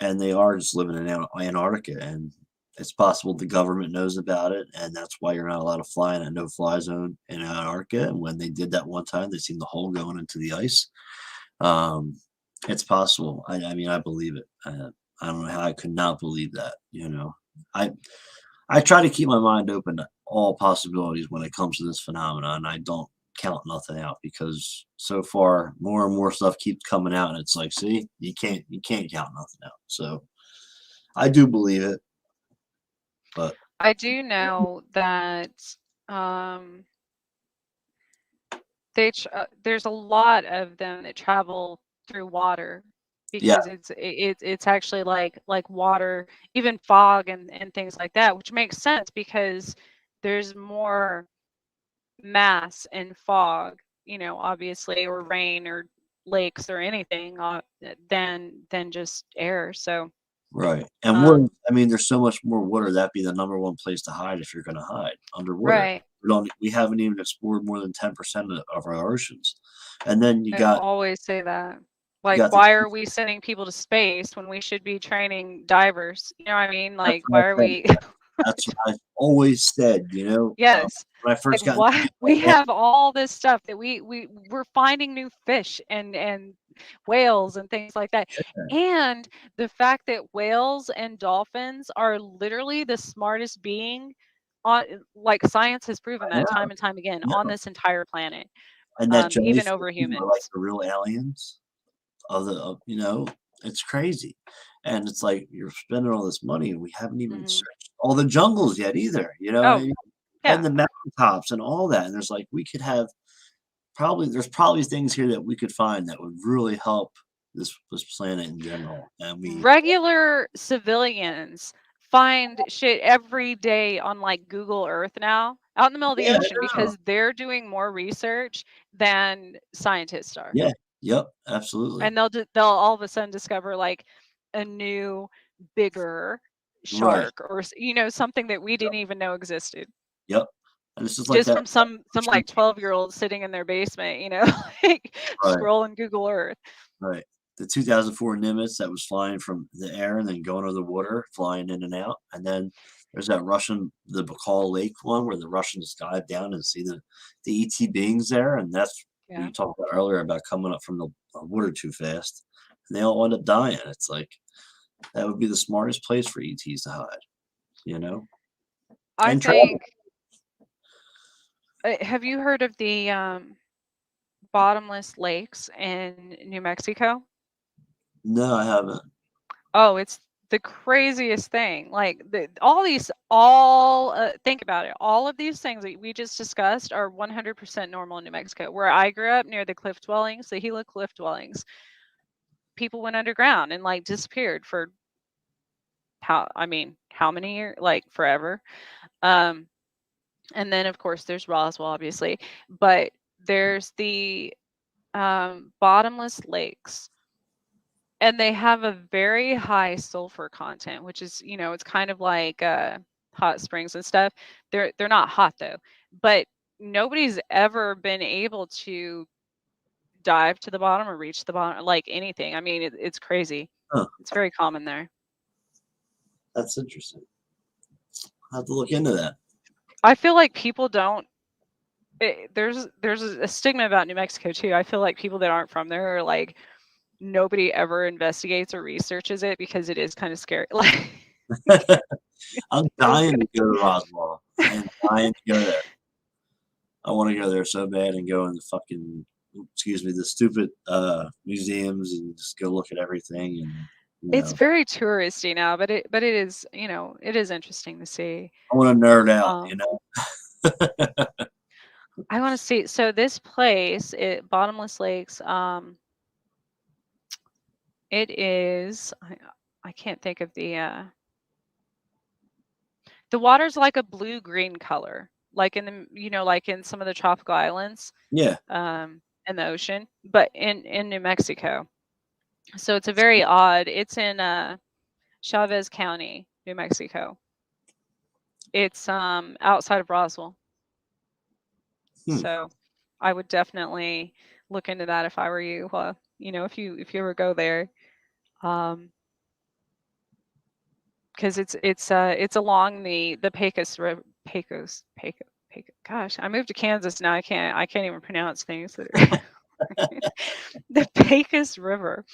and they are just living in Antarctica, and it's possible the government knows about it, and that's why you're not allowed to fly in a no-fly zone in Antarctica. And when they did that one time, they seen the hole going into the ice. Um, it's possible. I mean, I believe it. I don't know how I could not believe that. I I try to keep my mind open to all possibilities when it comes to this phenomenon. I don't count nothing out because so far more and more stuff keeps coming out, and it's like, see, you can't count nothing out. So I do believe it, but I do know that um, there's a lot of them that travel through water yeah, because it's actually like water, even fog and things like that, which makes sense because there's more mass in fog, you know, obviously, or rain or lakes or anything than just air. So right. And water, um, I mean, there's so much more water. That'd be the number one place to hide if you're going to hide underwater. right. We haven't even explored more than 10% of our oceans, and then you I got always say that. you Like, got the why are we sending people to space when we should be training divers? You know what I mean? that's Like, what why are I said. we? That's what I've always said. Yes. When I Like, first got into why we have all this stuff that we're finding new fish and whales and things like that. And the fact that whales and dolphins are literally the smartest being on, like, science has proven I that time and time again on know. this entire planet, And that even jellyfish over are like humans. the real aliens it's crazy. And it's like you're spending all this money and we haven't even Hmm. searched all the jungles yet either. Oh, and Yeah. the mountaintops and all that. And there's like, we could have there's probably things here that we could find that would really help this planet in general. And we, Regular civilians find shit every day on like Google Earth now out in the middle of the yeah, ocean because they're doing more research than scientists are. yeah, yep, absolutely, And they'll all of a sudden discover like a new, bigger right, shark or something that we didn't even know existed. yep. And it's just like Just that. from some like 12-year-old sitting in their basement, like Right, scrolling Google Earth. right. The 2004 Nimitz that was flying from the air and then going over the water, flying in and out. And then there's that the Baikal Lake one where the Russians dive down and see the ET beings there. And that's what Yeah. you talked about earlier about coming up from the water too fast. And they all end up dying. It's like, that would be the smartest place for ETs to hide, you know? I And travel. think have you heard of the bottomless lakes in New Mexico? No, I haven't. Oh, it's the craziest thing. Like all think about it. All of these things that we just discussed are 100% normal in New Mexico. Where I grew up near the cliff dwellings, the Gila cliff dwellings, people went underground and like disappeared for how many years? Like forever. Um, and then of course there's Roswell, obviously, but there's the bottomless lakes, and they have a very high sulfur content, which is, it's kind of like hot springs and stuff. They're not hot though, but nobody's ever been able to dive to the bottom or reach the bottom, like anything. I mean, it's crazy. Huh, It's very common there. that's interesting. I'll have to look into that. I feel like people don't. There's a stigma about New Mexico too. I feel like people that aren't from there are like, nobody ever investigates or researches it because it is kind of scary. Like I'm feels dying good. to go to Roswell. I am dying to go there. I want to go there so bad and go in the fucking, excuse me, the stupid museums and just go look at everything and It's very touristy now, but it is, it is interesting to see. I want to nerd out, Um, I want to see. So this place, Bottomless Lakes, it is. I can't think of the water's like a blue green color, like in the like in some of the tropical islands, Yeah, in the ocean, but in New Mexico. So it's a very odd. It's in Chavez County, New Mexico. It's outside of Roswell. hmm. So I would definitely look into that if I were you. If you ever go there, because it's along the Pecos River. Pecos. Gosh, I moved to Kansas now. I can't even pronounce things that are the Pecos River.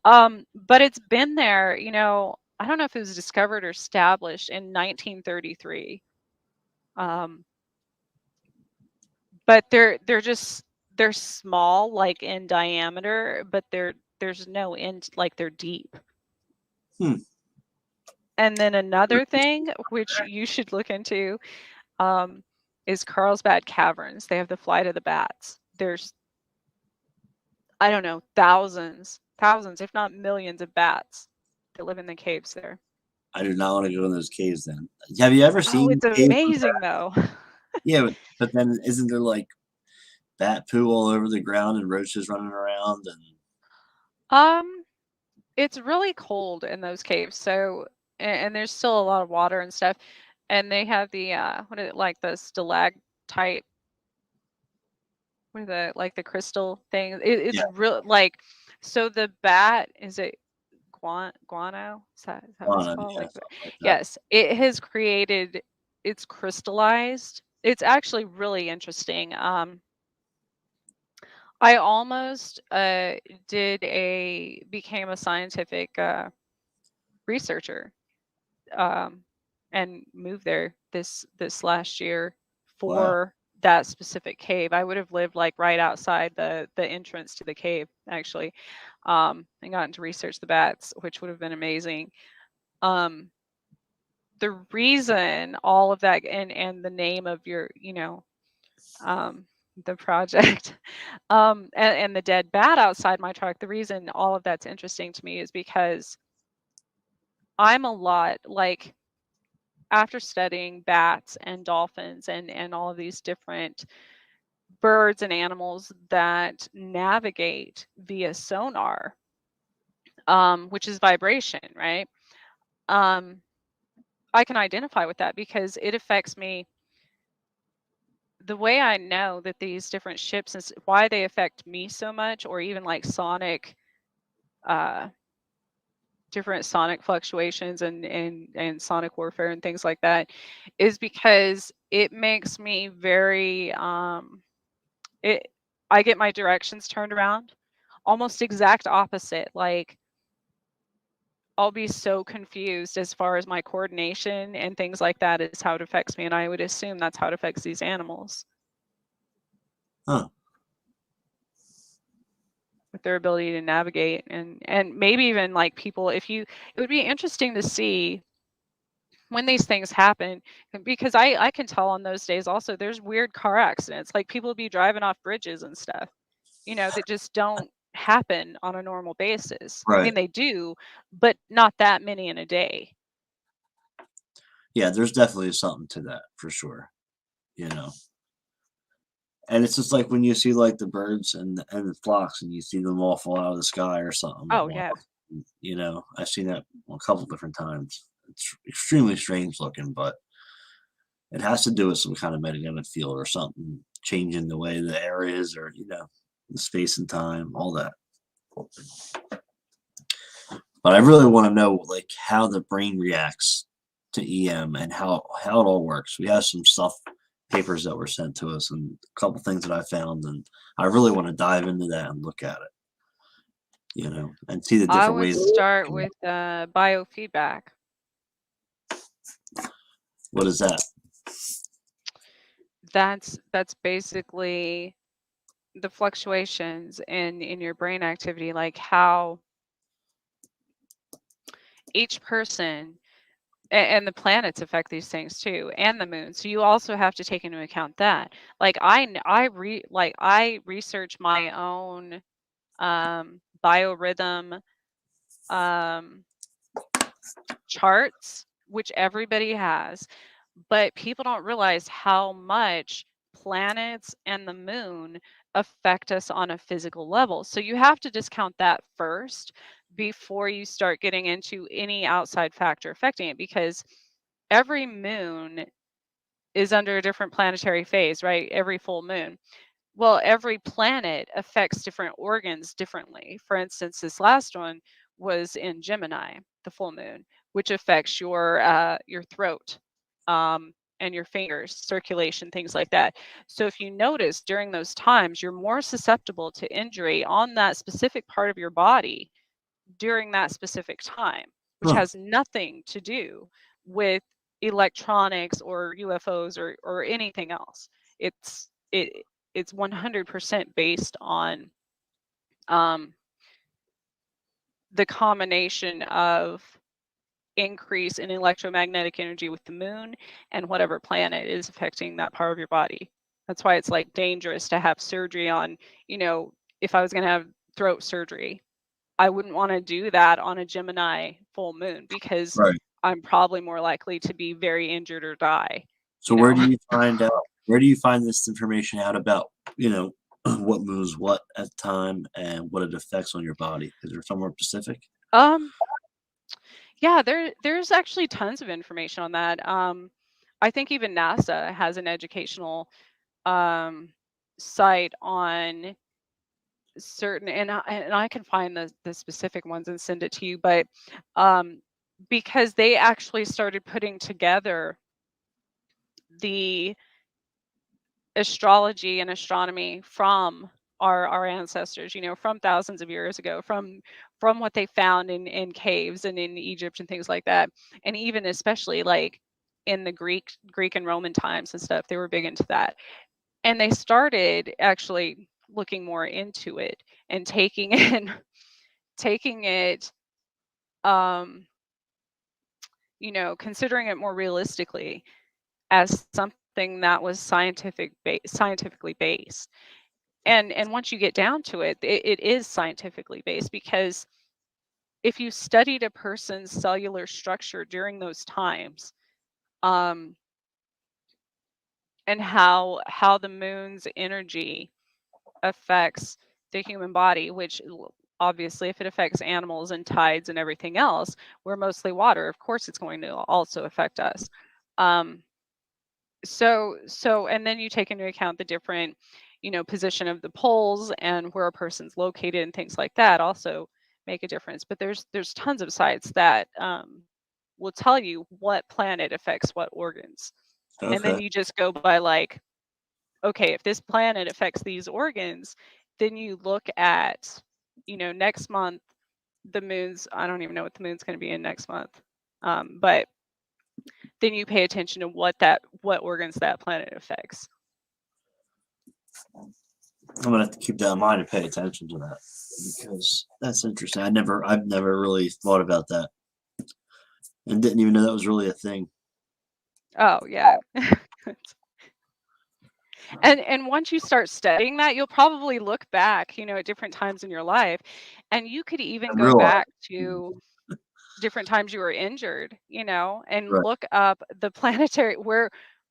But it's been there. I don't know if it was discovered or established in 1933. Um, but they're small, like in diameter, but there's no end, like they're deep. Hmm. And then another thing which you should look into um, is Carlsbad Caverns. They have the flight of the bats. There's, I don't know, thousands, if not millions of bats that live in the caves there. I do not want to go in those caves then. Have you ever Oh, seen it's caves with amazing bats? though. Yeah, but then isn't there like bat poo all over the ground and roaches running around and Um, it's really cold in those caves, so and there's still a lot of water and stuff, and they have the what is it, like the stalactite, what are the crystal thing. It's yeah, real like, so the bat, is it guano? Is that what it's fauna, called? yeah, Like, something like that. yes, it has created. It's crystallized. It's actually really interesting. I almost became a scientific researcher, um, and moved there this last year Wow. for that specific cave. I would have lived like right outside the entrance to the cave, actually, and gotten to research the bats, which would have been amazing. Um, the reason all of that, and the name of your, the project, and the dead bat outside my truck, the reason all of that's interesting to me is because I'm a lot like, after studying bats and dolphins and all of these different birds and animals that navigate via sonar, which is vibration, right? I can identify with that because it affects me. The way I know that these different ships is why they affect me so much, or even like sonic, uh, different sonic fluctuations and sonic warfare and things like that, is because it makes me very it I get my directions turned around, almost exact opposite. Like, I'll be so confused as far as my coordination and things like that is how it affects me, and I would assume that's how it affects these animals. Huh. With their ability to navigate, and maybe even like people, it would be interesting to see when these things happen, because I can tell on those days also there's weird car accidents, like people be driving off bridges and stuff, that just don't happen on a normal basis. I Right. mean, they do, but not that many in a day. Yeah, there's definitely something to that for sure. You know, and it's just like when you see like the birds and the flocks, and you see them all fall out of the sky or something at Oh once. yeah. I've seen that a couple different times. It's extremely strange looking, but it has to do with some kind of magnetic field or something changing the way the air is, or the space and time, all that. But I really want to know like how the brain reacts to EM and how it all works. We have some stuff, papers that were sent to us, and a couple things that I found, and I really want to dive into that and look at it, and see the I different would ways. start with biofeedback. What is that? That's basically the fluctuations in your brain activity, like how each person, and the planets affect these things too, and the moon. So you also have to take into account that. Like I research my own biorhythm um, charts, which everybody has, but people don't realize how much planets and the moon affect us on a physical level. So you have to discount that first before you start getting into any outside factor affecting it, because every moon is under a different planetary phase, right? Every full moon. Well, every planet affects different organs differently. For instance, this last one was in Gemini, the full moon, which affects your throat, and your fingers, circulation, things like that. So if you notice during those times, you're more susceptible to injury on that specific part of your body during that specific time, which Huh. has nothing to do with electronics or UFOs or anything else. It's it it's 100% based on um, the combination of increase in electromagnetic energy with the moon and whatever planet is affecting that part of your body. That's why it's like dangerous to have surgery on, if I was going to have throat surgery, I wouldn't want to do that on a Gemini full moon, because Right. I'm probably more likely to be very injured or die, So where do you find this information out about, what moves what at the time and what it affects on your body? Is there somewhere specific? Um, yeah, there's actually tons of information on that. I think even NASA has an educational um site on certain, and I can find the specific ones and send it to you, but um because they actually started putting together the astrology and astronomy from our ancestors, from thousands of years ago, from what they found in caves and in Egypt and things like that, and even especially like in the Greek and Roman times and stuff. They were big into that, and they started actually looking more into it and taking it um considering it more realistically as something that was scientifically based. And once you get down to it, it is scientifically based, because if you studied a person's cellular structure during those times, um, and how the moon's energy affects the human body, which obviously, if it affects animals and tides and everything else, we're mostly water. Of course, it's going to also affect us. Um, and then you take into account the different, position of the poles and where a person's located and things like that also make a difference. But there's tons of sites that will tell you what planet affects what organs, and then Okay. you just go by like, okay, if this planet affects these organs, then you look at, next month, the moon's, I don't even know what the moon's going to be in next month. But then you pay attention to what organs that planet affects. I'm gonna have to keep that in mind and pay attention to that, because that's interesting. I've never really thought about that, and didn't even know that was really a thing. Oh yeah. And once you start studying that, you'll probably look back, at different times in your life, and you could even I go realize. back to different times you were injured, and Right. look up the planetary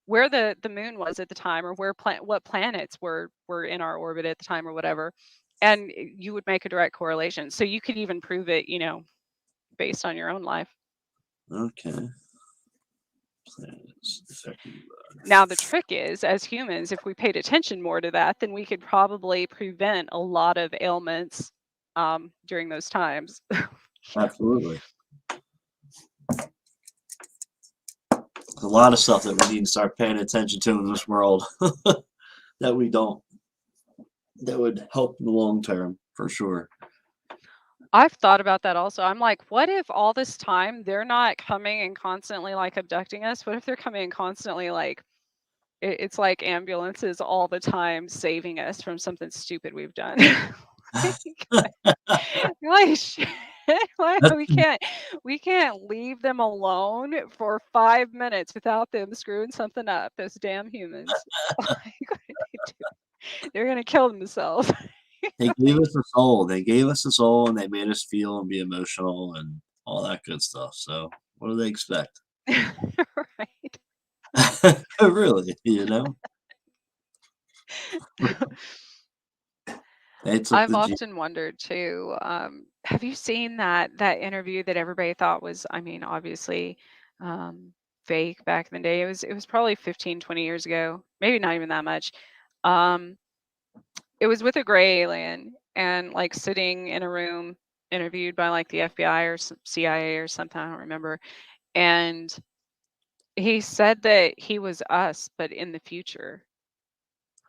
where the moon was at the time, or what planets were in our orbit at the time, or whatever, and you would make a direct correlation. So you could even prove it, based on your own life. Okay. Planets affected by. Now the trick is, as humans, if we paid attention more to that, then we could probably prevent a lot of ailments during those times. Absolutely. A lot of stuff that we need to start paying attention to in this world that we don't. That would help in the long term for sure. I've thought about that also. I'm like, what if all this time they're not coming and constantly like abducting us? What if they're coming and constantly like it's like ambulances all the time saving us from something stupid we've done? Like shit. Why That's we can't leave them alone for 5 minutes without them screwing something up. Those damn humans. Like, what did they do? They're gonna kill themselves. They gave us a soul. They gave us a soul, and they made us feel and be emotional and all that good stuff. So what do they expect? Right. Really, you know? They took I've the G. often wondered too. Have you seen that interview that everybody thought was, I mean, obviously, um, fake back in the day? It was probably 15, 20 years ago, maybe not even that much. Um, it was with a gray alien, and like sitting in a room, interviewed by like the FBI or CIA or something. I don't remember. And he said that he was us, but in the future.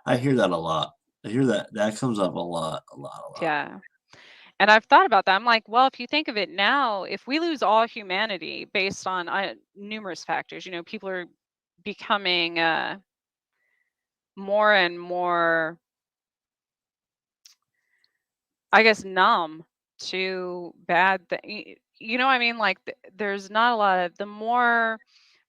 I hear that a lot. I hear that comes up a lot, a lot, a lot. Yeah. And I've thought about that. I'm like, well, if you think of it now, if we lose all humanity based on numerous factors, people are becoming more and more, I guess, numb to bad things. You know what I mean? Like, there's not a lot of the more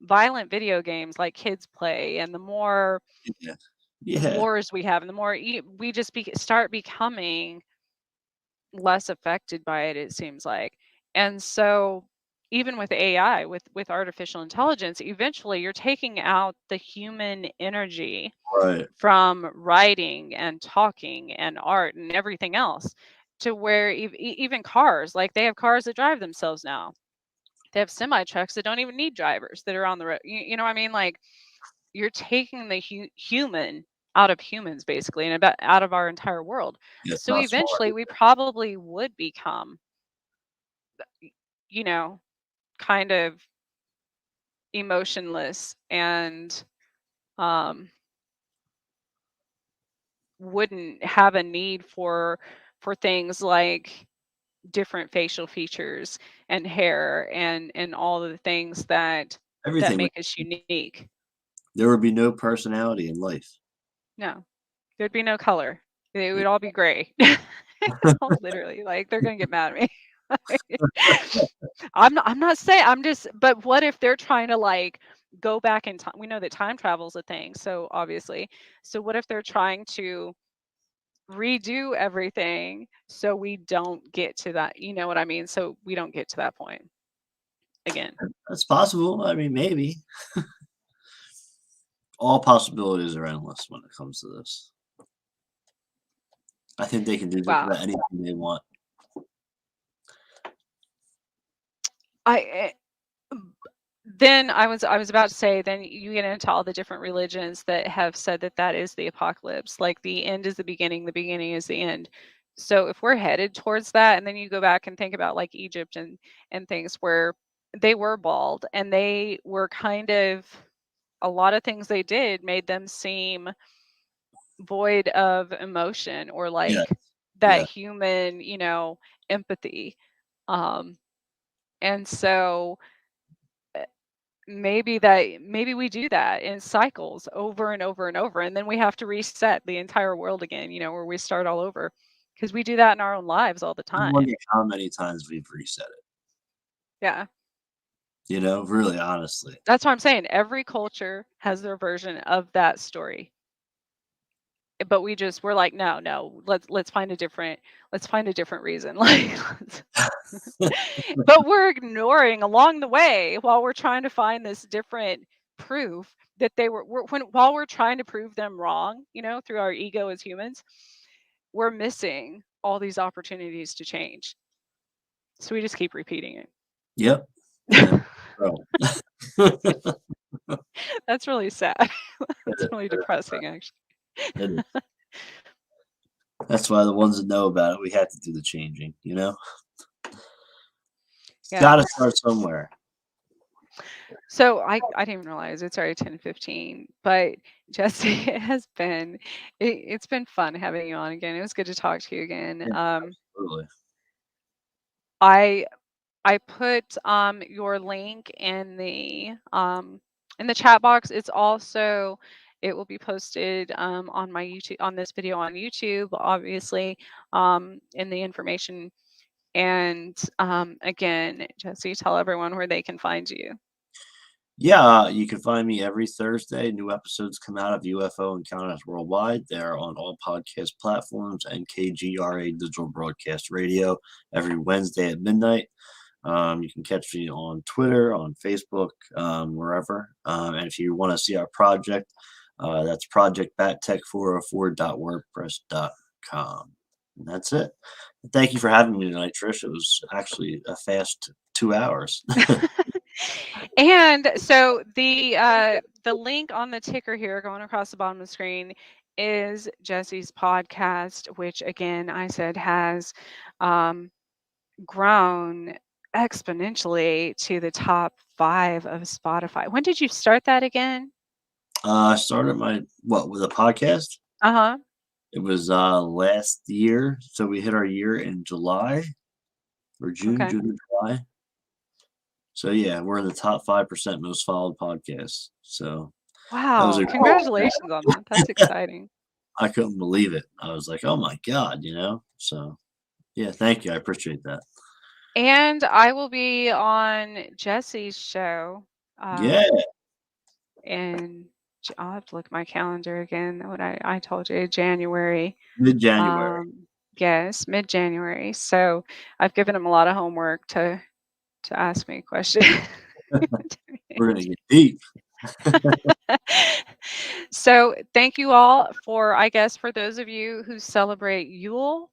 violent video games like kids play, and the more Yeah, yeah, wars we have, and the more we just start becoming less affected by it, it seems like. And so even with AI, with artificial intelligence, eventually you're taking out the human energy right. from writing and talking and art and everything else, to where even cars, like they have cars that drive themselves now. They have semi trucks that don't even need drivers that are on the road. You know what I mean? Like, you're taking the human out of humans, basically, and about out of our entire world. Yeah, it's So not smart. eventually we probably would become, you know kind of emotionless, and um wouldn't have a need for things like different facial features and hair, and all of the things that Everything would. make us unique. There would be no personality in life. No, there'd be no color. It would all be gray. Literally, like, they're gonna get mad at me. I'm not saying, but what if they're trying to like go back in time? We know that time travel is a thing, so obviously. So what if they're trying to redo everything so we don't get to that, you know what I mean? So we don't get to that point again. That's possible. I mean, maybe. All possibilities are endless when it comes to this. I think they can do just Wow. about anything they want. I then I was about to say, then you get into all the different religions that have said that that is the apocalypse, like the end is the beginning is the end. So if we're headed towards that, and then you go back and think about like Egypt and things where they were bald and they were kind of, a lot of things they did made them seem void of emotion or Yeah, like that yeah, human, empathy. Um, and so maybe we do that in cycles over and over and over, and then we have to reset the entire world again, where we start all over, because we do that in our own lives all the I wonder time. how many times we've reset it. Yeah, Really, honestly. that's what I'm saying. Every culture has their version of that story, but we're like, no, no, let's find a different reason. Like, but we're ignoring along the way while we're trying to find this different proof that while we're trying to prove them wrong, through our ego as humans, we're missing all these opportunities to change. So we just keep repeating Yep. it. Yep. Bro. That's really sad. That's really depressing, actually. It is. That's why the ones that know about it, we have to do the changing. It's Yeah. gotta start somewhere. So I didn't even realize it's already 10:15. But Jesse, it's been fun having you on again. It was good to talk to you again. Yeah, absolutely. I I put your link in the chat box. It will be posted on my YouTube, on this video on YouTube, obviously, in the information. And again, Jesse, tell everyone where they can find you. Yeah, you can find me every Thursday. New episodes come out of UFO Encounters Worldwide. They're on all podcast platforms and KGRA Digital Broadcast Radio every Wednesday at midnight. You can catch me on Twitter, on Facebook, wherever. And if you want to see our project, that's projectbattech404.wordpress.com. And that's it. Thank you for having me tonight, Trish. It was actually a fast 2 hours. And so the link on the ticker here going across the bottom of the screen is Jesse's podcast, which again I said has um, grown exponentially to the top 5 of Spotify. When did you start that again? I started with a podcast? Uh-huh. It was last year. So we hit our year in July or Okay. June or July. So yeah, we're in the top 5% most followed podcasts. So that was Wow. a Congratulations on that. That's exciting. I couldn't believe it. I was like, oh my God. So yeah, thank you. I appreciate that. And I will be on Jesse's show. Yeah, And I'll have to look at my calendar again. What I told you, January. mid-January. Yes, mid-January. So I've given him a lot of homework to ask me a question. We're gonna get deep. So thank you all for, I guess, for those of you who celebrate Yule,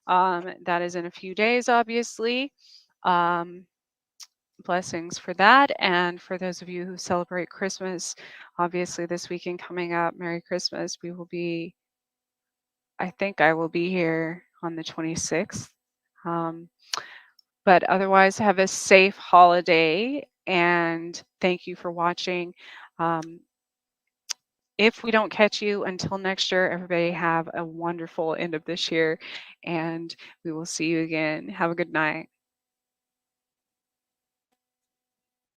that is in a few days, obviously. Um, Blessings for that. And for those of you who celebrate Christmas, obviously this weekend coming up, Merry Christmas. I think I will be here on the 26th. Um, but otherwise, have a safe holiday and thank you for watching. Um, if we don't catch you until next year, everybody have a wonderful end of this year and we will see you again. Have a good night.